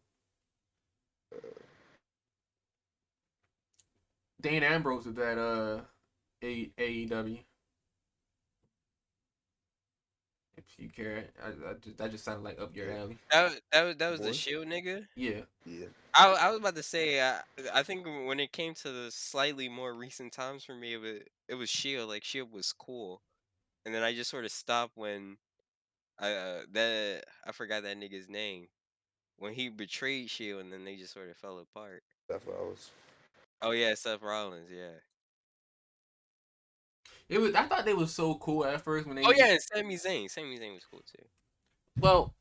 Dane Ambrose is at AEW. If you care, that just sounded like up your Yeah. alley. That was the Boy. Shield nigga. Yeah. Yeah. I was about to say. I think when it came to the slightly more recent times for me, it was Shield. Like Shield was cool, and then I just sort of stopped when I forgot that nigga's name when he betrayed Shield, and then they just sort of fell apart. That's what I was. Oh yeah, Seth Rollins. Yeah. It was. I thought they was so cool at first when they Oh used. yeah, and Sami Zayn. Sami Zayn was cool too. Well,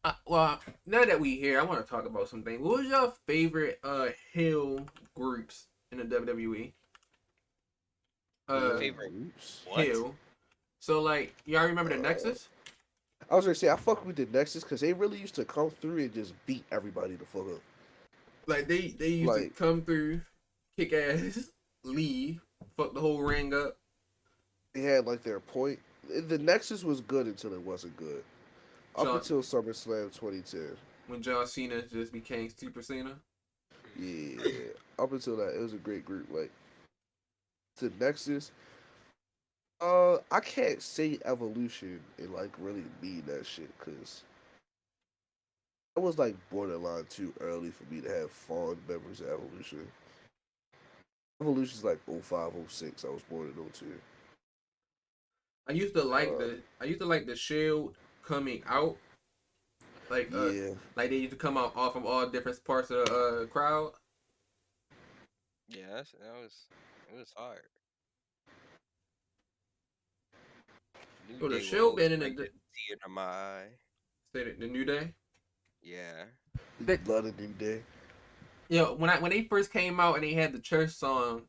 now that we here, I want to talk about something. What was your favorite heel groups in the WWE? Yeah. Favorite Oops. what? Heel. So like, y'all remember the Uh, Nexus? I was gonna say I fuck with the Nexus because they really used to come through and just beat everybody the fuck up. Like they used to Like come through, kick ass, leave, fuck the whole ring up. they had like their point. The Nexus was good until it wasn't good. Up John until SummerSlam 2010. when John Cena just became Super Cena. Yeah. Up until that, it was a great group. Like the Nexus. I can't say Evolution and like really mean that shit because it was like borderline too early for me to have fond memories of Evolution. Evolution's like 05, 06. I was born in 02. I used to like the Shield coming out like Yeah, like they used to come out all from all different parts of the crowd. Yeah, it was hard. New So the Day will Shield always been in bring the the tear to my eye. say the New Day. Yeah. They, Blood of New Day. when they first came out and they had the church song,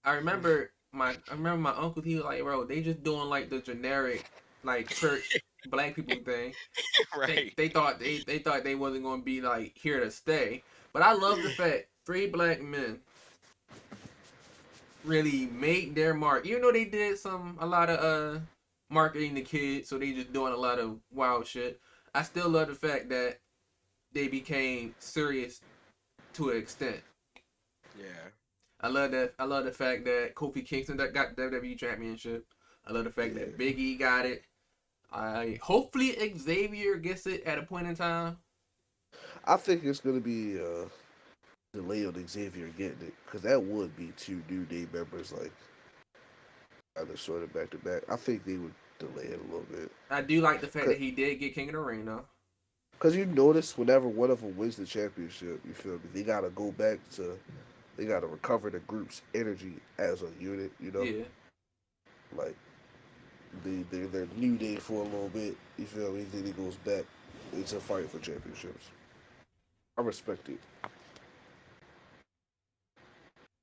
I remember my uncle, he was like, bro, they just doing like the generic like church black people thing. Right. They thought they wasn't gonna be like here to stay. But I love the fact three black men really made their mark. Even though they did a lot of marketing to kids, so they just doing a lot of wild shit. I still love the fact that they became serious to an extent. Yeah. I love the fact that Kofi Kingston that got the WWE Championship. I love the fact Yeah. that Big E got it. I hopefully Xavier gets it at a point in time. I think it's gonna be delay on Xavier getting it because that would be two New Day members like kind of sort of back to back. I think they would delay it a little bit. I do like the fact that he did get King of the Ring though. Because you notice whenever one of them wins the championship, you feel me? They gotta go back to, they gotta recover the group's energy as a unit. You know, Yeah. like they're New Day for a little bit. You feel me? Then he goes back into fight for championships. I respect it.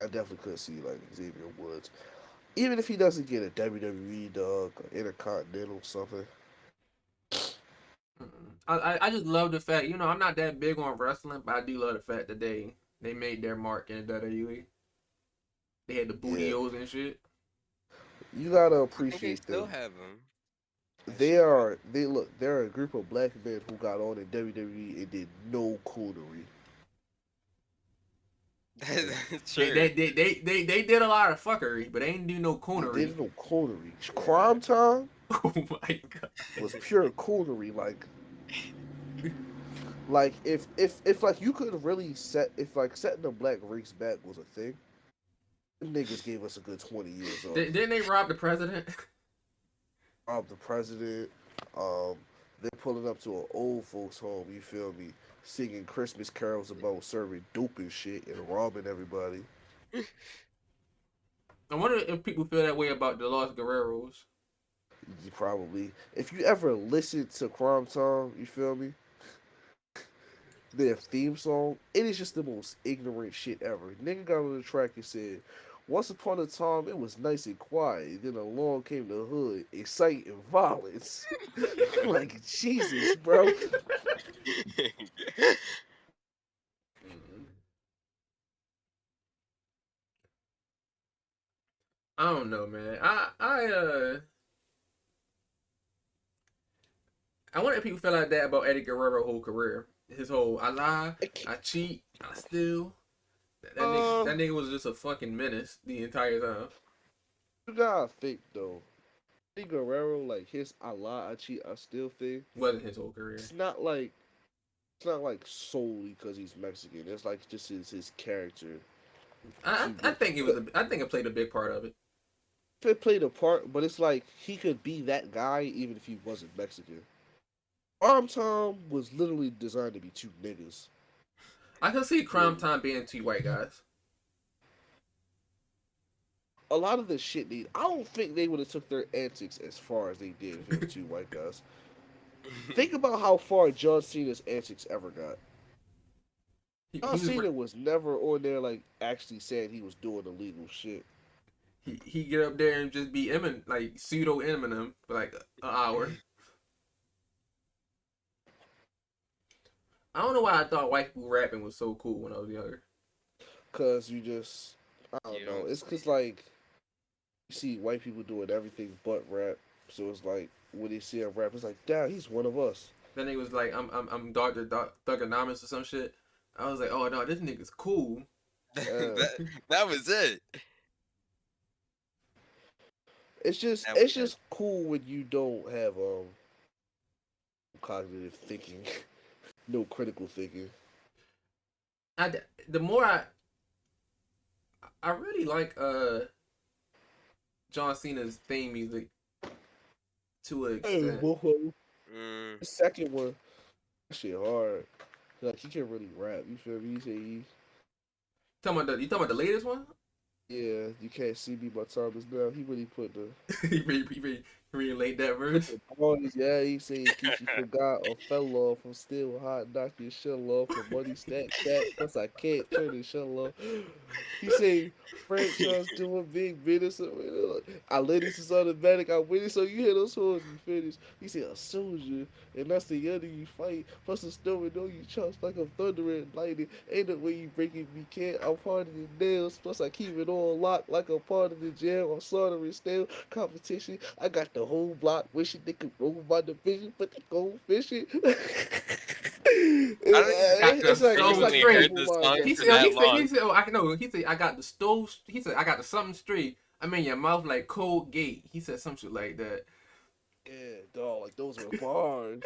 I definitely could see like Xavier Woods, even if he doesn't get a WWE dog, or Intercontinental something. I just love the fact, I'm not that big on wrestling, but I do love the fact that they made their mark in WWE. They had the Yeah, bootios and shit. you gotta I think they appreciate still them. have them. That They shit's crazy. are they look they're a group of black men who got on in WWE and did no coonery. Like That's They true. they did a lot of fucking, but they didn't do no they coonery. did no coonery. Yeah. Crime Time Oh my god. was pure coonery. Like if like you could really set if like setting the black race back was a thing, them niggas gave us a good 20 years off. Didn't they rob the president? The president, um, they're pulling up to an old folks home. You feel me? Singing Christmas carols about serving dope and shit and robbing everybody. I wonder if people feel that way about the Los Guerreros. You probably. If you ever listen to Crime Time, you feel me? Their theme song, it is just the most ignorant shit ever. Nigga got on the track and said, "Once upon a time, it was nice and quiet. Then along came the hood, exciting violence." Like Jesus, bro. I don't know, man. I wonder if people feel like that about Eddie Guerrero's whole career. His whole I lie, I cheat, I steal. Uh, That nigga was just a fucking menace the entire time. you gotta think though. Eddie Guerrero, like his "I lie, I cheat, I still" thing. Wasn't his whole career. It's not like solely because he's Mexican. It's like just his character to I make. think it was I think it played a big part of it. It played a part, but it's like he could be that guy even if he wasn't Mexican. Arm Tom was literally designed to be two niggas. I could see Yeah. Crime Time being two white guys. A lot of the shit I don't think they would have took their antics as far as they did if it was two white guys. Think about how far John Cena's antics ever got. John He was Cena was never on there like actually saying he was doing illegal shit. he get up there and just be Emin like pseudo Eminem for like an hour. I don't know why I thought white people rapping was so cool when I was younger. Cause you just I don't You know. don't It's see cause it. like you see white people doing everything but rap. So it's like when they see a rap, it's like, damn, he's one of us. Then he was like, I'm Doctor Thugonomics or some shit. I was like, oh no, this nigga's cool. Uh, That was it. Now we it's had just cool when you don't have cognitive thinking, no critical thinking. I the more I really like John Cena's theme music to an Hey, extent. whoa. mm, The second one, that shit hard. Like he can really rap. You feel me? You talking about the latest one? Yeah, you can't see me. My time is now. He really put the He relate that put verse. the bars. Yeah, he said in case you forgot or fell off. I'm still hot, knock your shell off. The money stack. Plus I can't turn the shell off. He say franchise doing big business. I let this is automatic. I win it, so you hear those horns. You finish. He said a soldier, and that's the other you fight. Plus the story, know you trust like I'm thunder and lightning. Ain't no way you breaking me, can't. I'm part of the nails. Plus I keep it on lock like I'm part of the jail. I'm soldering still. Competition. I got the whole block wishing they could roll my division, but they go fishing. I don't even Got the It's soul like a genuinely straight. heard couple this lines song that for that He long. said, oh, I know. He said, I got the stove. He said, I got the something straight. I mean, your mouth like cold gate. He said some shit like that. yeah, dog, like those were bars.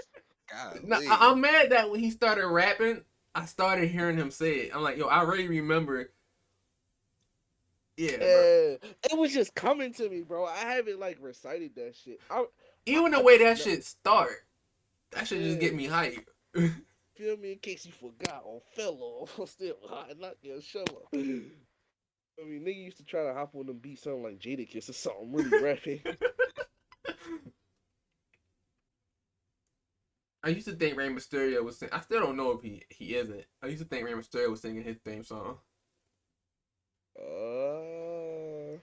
Now, Golly. I'm mad that when he started rapping, I started hearing him say it. I'm like, yo, I already remember. Yeah, bro. Yeah, it was just coming to me, bro. I haven't like recited that shit. Even the I way just that know. shit start, that should just Yeah, get me hype. feel me? In case you forgot or fell off, I'm still hot, not your show. I mean, nigga used to try to hop on them beats sound like Jadakiss or something really rapping. I used to think Rey Mysterio was singing. I still don't know if he isn't. I used to think Rey Mysterio was singing his theme song. I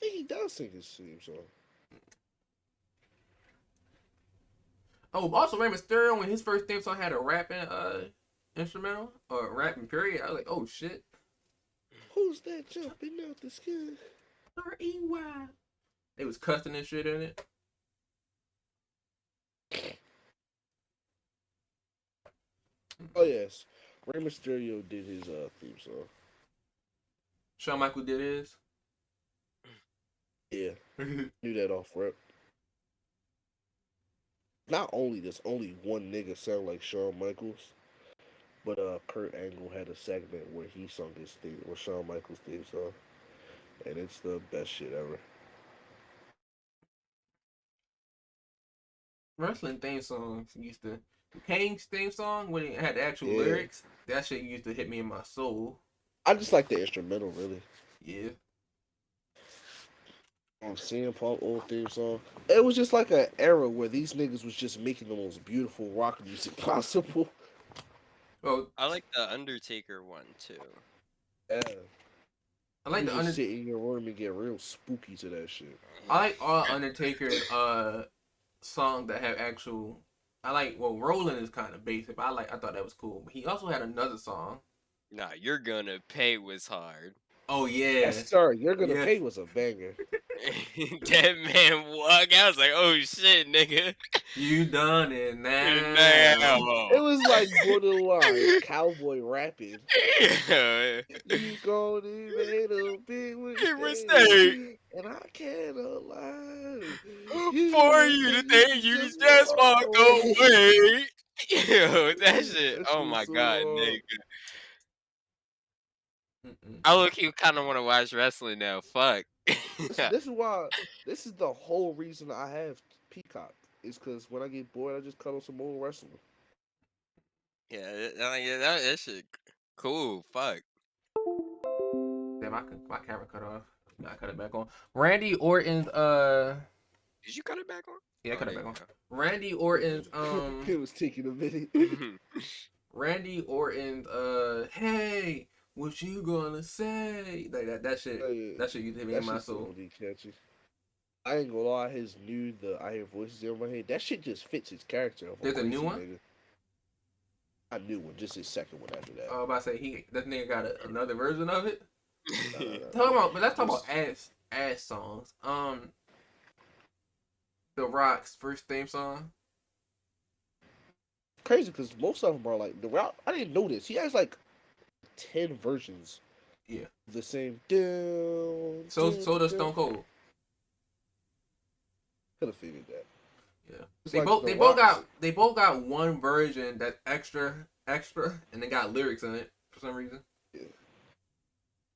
think he does sing his theme song. Oh, also Rey Mysterio when his first theme song had a rapping instrumental or rapping period. I was like, oh shit. Who's that jumping out the sky? R-E-Y. They was cussing and shit in it. Oh yes, Rey Mysterio did his theme song. Shawn Michael did his. Yeah, knew that off rip. Not only does only one nigga sound like Shawn Michaels, but Kurt Angle had a segment where he sung his theme, or Shawn Michaels theme song, and it's the best shit ever. Wrestling theme songs used to. Kane's theme song when it had the actual Yeah, lyrics, that shit used to hit me in my soul. I just like the instrumental really. Yeah. CM Punk old theme song. It was just like an era where these niggas was just making the most beautiful rock music possible. Well, I like the Undertaker one too. Yeah. I You like could the just sit in your room and get real spooky to that shit. I like all Undertaker's songs that have actual. I like Rolling is kind of basic, but I thought that was cool. But he also had another song. Nah, You're Gonna Pay was hard. Oh yeah, Yes, sir. You're gonna yeah. pay was a banger. That man walk. I was like, oh shit, nigga. You done it now. It was like borderline cowboy rapping. Yeah. You gonna made a big Mistake. mistake, and I can't lie. For You you to think you think can you just just walk walk away. away. Yo, that shit. That Oh shit was my so god, hard. nigga. I Mm-mm. look, you kind of want to watch wrestling now. Fuck. This is why. This is the whole reason I have Peacock. Is because when I get bored, I just cut on some old wrestling. Yeah, that shit cool. Fuck. Damn, my camera cut off. I cut it back on. Randy Orton's Did you cut it back on? yeah, I Oh, cut it there back you on. Randy Orton's It was taking a minute. go. Randy Orton's hey, what you gonna say? Like that shit. Like, That shit used to hit me that in my shit's soul. so OD catchy. I ain't gonna lie, his new I hear voices in my head. That shit just fits his character of a There's a new crazy one. nigga. A new one, just his second one after that. I was about to say that nigga got another version of it. Nah, nah, nah. Talk about, but let's talk about Just ass songs. The Rock's first theme song. crazy because most of them are like the route. I didn't know this. He has like 10 versions. Yeah. Of the same. Down, So does Stone Cold. Could have figured that. Yeah. It's They like both The they Rock's- both got one version that's extra, and they got lyrics in it for some reason. Yeah.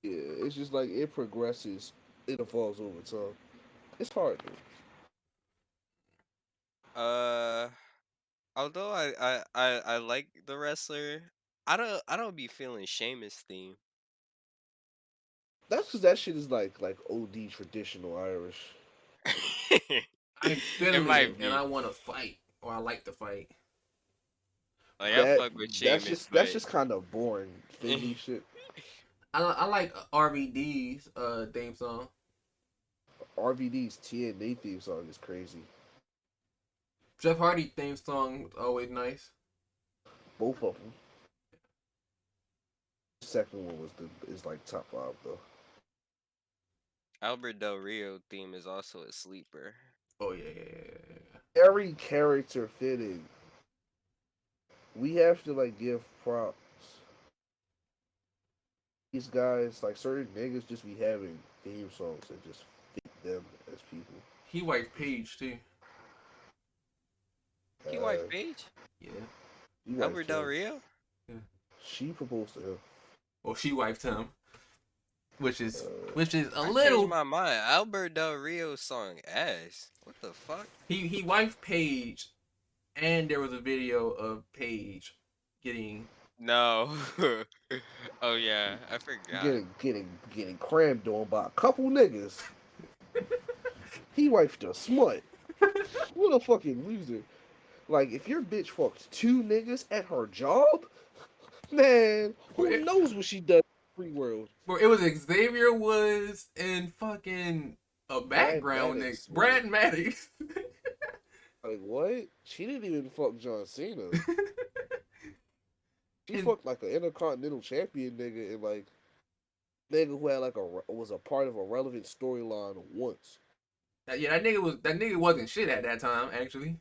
Yeah, it's just like it progresses. It evolves over time. It's hard. uh, although I like the wrestler, I don't be feeling Sheamus theme. That's because that shit is like OD traditional Irish. I It feel might it, and be. I want to fight, or I like to fight. Like I That fuck with that's Sheamus, just but kind of boring fiddly shit. I like RVD's theme song. RVD's TNA theme song is crazy. Jeff Hardy theme song was always nice. Both of them. The second one is like top 5 though. Albert Del Rio theme is also a sleeper. Oh yeah. Every character fitting. We have to like give props. These guys, like certain niggas, just be having theme songs that just fit them as people. He wiped Paige too. He wife Paige? Yeah. You Albert wiped Del him. Rio? She proposed to him. Well, she wiped him, which is a I changed little. my mind. Albert Del Rio song ass. What the fuck? He wiped Paige, and there was a video of Paige getting. No. Oh yeah, I forgot. Getting crammed on by a couple niggas. He wiped a smut. What a fucking loser. Like, if your bitch fucks 2 niggas at her job, man, who knows what she does in the free world? Bro, it was Xavier Woods and fucking a background nigga. Maddox, bro. Brad Maddox. Like, what? She didn't even fuck John Cena. She And- fucked like an intercontinental champion nigga and like nigga who had like was a part of a relevant storyline once. Yeah, that nigga wasn't shit at that time. Actually,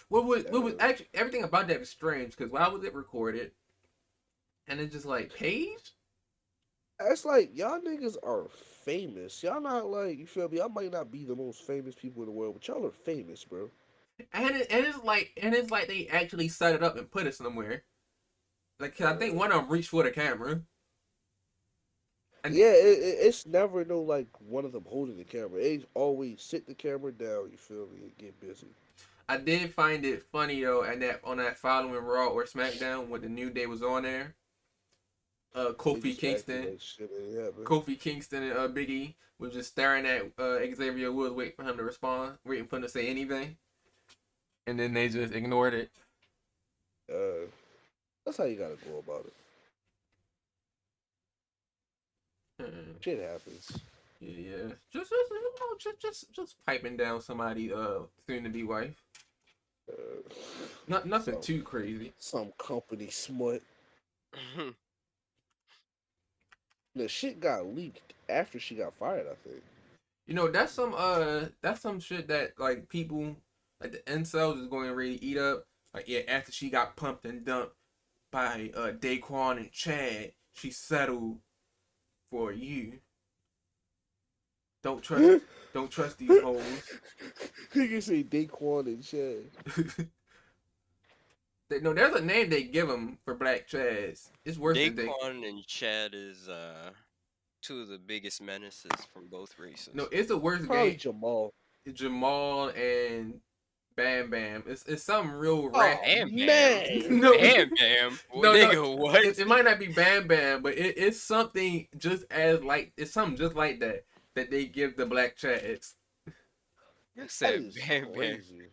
what was actually everything about that was strange because why was it recorded? And it's just like Paige. That's like y'all niggas are famous. Y'all not like you feel me. I might not be the most famous people in the world, but y'all are famous, bro. And it's like they actually set it up and put it somewhere. Like, 'cause I think one of them reached for the camera. And Yeah, it's never no like one of them holding the camera. They always sit the camera down. You feel me? And get busy. I did find it funny though, and that on that following Raw or SmackDown when the New Day was on there, They Kofi just acting Kingston. like shit ain't happening. Kofi Kingston and Biggie was just staring at Xavier Woods, waiting for him to respond, waiting for him to say anything, and then they just ignored it. That's how you gotta go about it. Shit happens. Yeah. Just piping down somebody soon to be wife. Nothing Some too crazy. some company smut. The shit got leaked after she got fired, I think. You know, that's some shit that like people like the incels is going to really eat up. Like yeah, after she got pumped and dumped by Daquan and Chad, she settled for you. Don't trust don't trust these hoes. You can say Daquan and Chad. No, there's a name they give them for black Chads. It's worse than they. Daquan and Chad is two of the biggest menaces from both No, races. it's the worst Probably game. Jamal. Jamal and Bam Bam. It's something real Oh rat. Bam Bam, man. No, Bam Bam, well, no. nigga, what? It might not be Bam Bam, but it's something just as like it's something just like that that they give the black Chads. You That said is Bam Bam. crazy.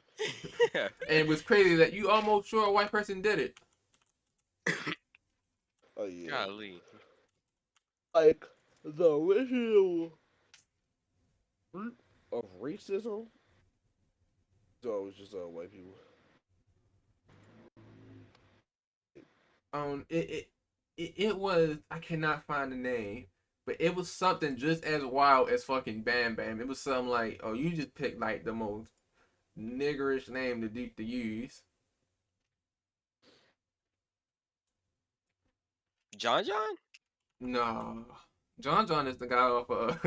And it was crazy that you almost sure a white person did it. Oh yeah. Golly. Like the original root of racism. So it was just white people. It was I cannot find the name, but it was something just as wild as fucking Bam Bam. It was something like, oh, you just picked like the most niggerish name to use. John John? No, John is the guy off of.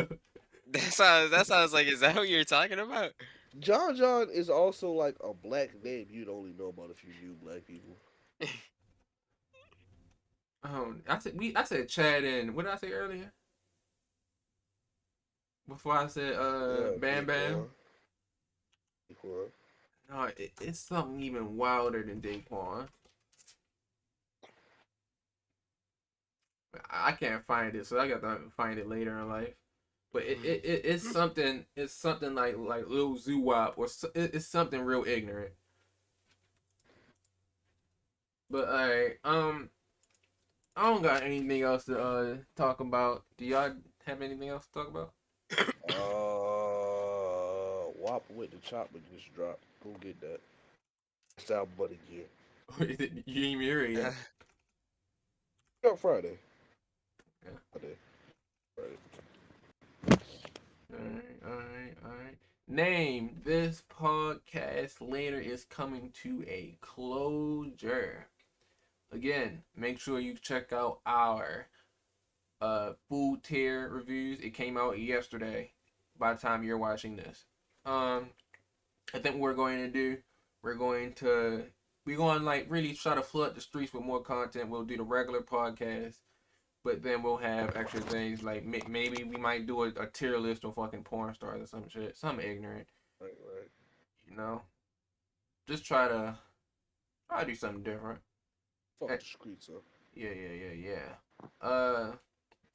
That sounds like, is that what you're talking about? John John is also like a black name you'd only know about if you knew black people. I said Chad and what did I say earlier? Before I said Bam Bam. Daquan. No, it's something even wilder than Daquan. I can't find it, so I got to find it later in life. But it's something like Lil Zoo Wop or it's something real ignorant. But alright, I don't got anything else to talk about. Do y'all have anything else to talk about? WAP with the chopper just dropped. Go get that. It's our buddy gear. You ain't even hear it yet. On Friday. Yeah. Friday. Alright. Name this podcast later is coming to a closure. Again, make sure you check out our food tier reviews. It came out yesterday by the time you're watching this. I think what we're going to do, we're going to like really try to flood the streets with more content. We'll do the regular podcast, but then we'll have extra things like maybe we might do a tier list of fucking porn stars or some shit, something ignorant. Right. You know, just try to do something different. Fuck the streets up. Yeah.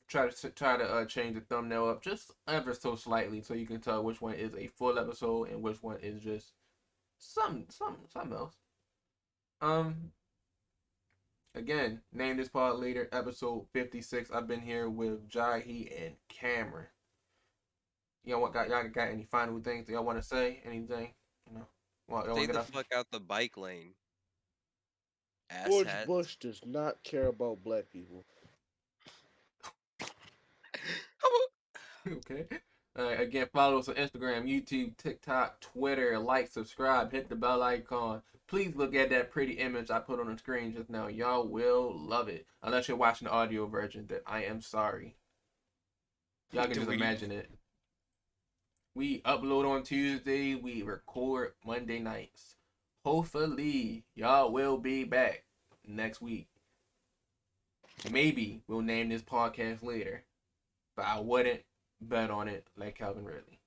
Try to change the thumbnail up just ever so slightly so you can tell which one is a full episode and which one is just something else. Again, Name This Pod Later, episode 56. I've been here with Jahi and Cameron. Y'all got any final things y'all want to say? Anything? You know, Stay the fuck out the bike lane. George Asshat. Bush does not care about black people. Okay. Again, follow us on Instagram, YouTube, TikTok, Twitter. Like, subscribe, hit the bell icon. Please look at that pretty image I put on the screen just now. Y'all will love it. Unless you're watching the audio version, then I am sorry. Y'all can just imagine it. We upload on Tuesday. We record Monday nights. Hopefully, y'all will be back next week. Maybe we'll name this podcast later. But I wouldn't bet on it like Calvin Ridley.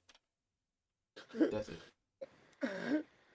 That's it.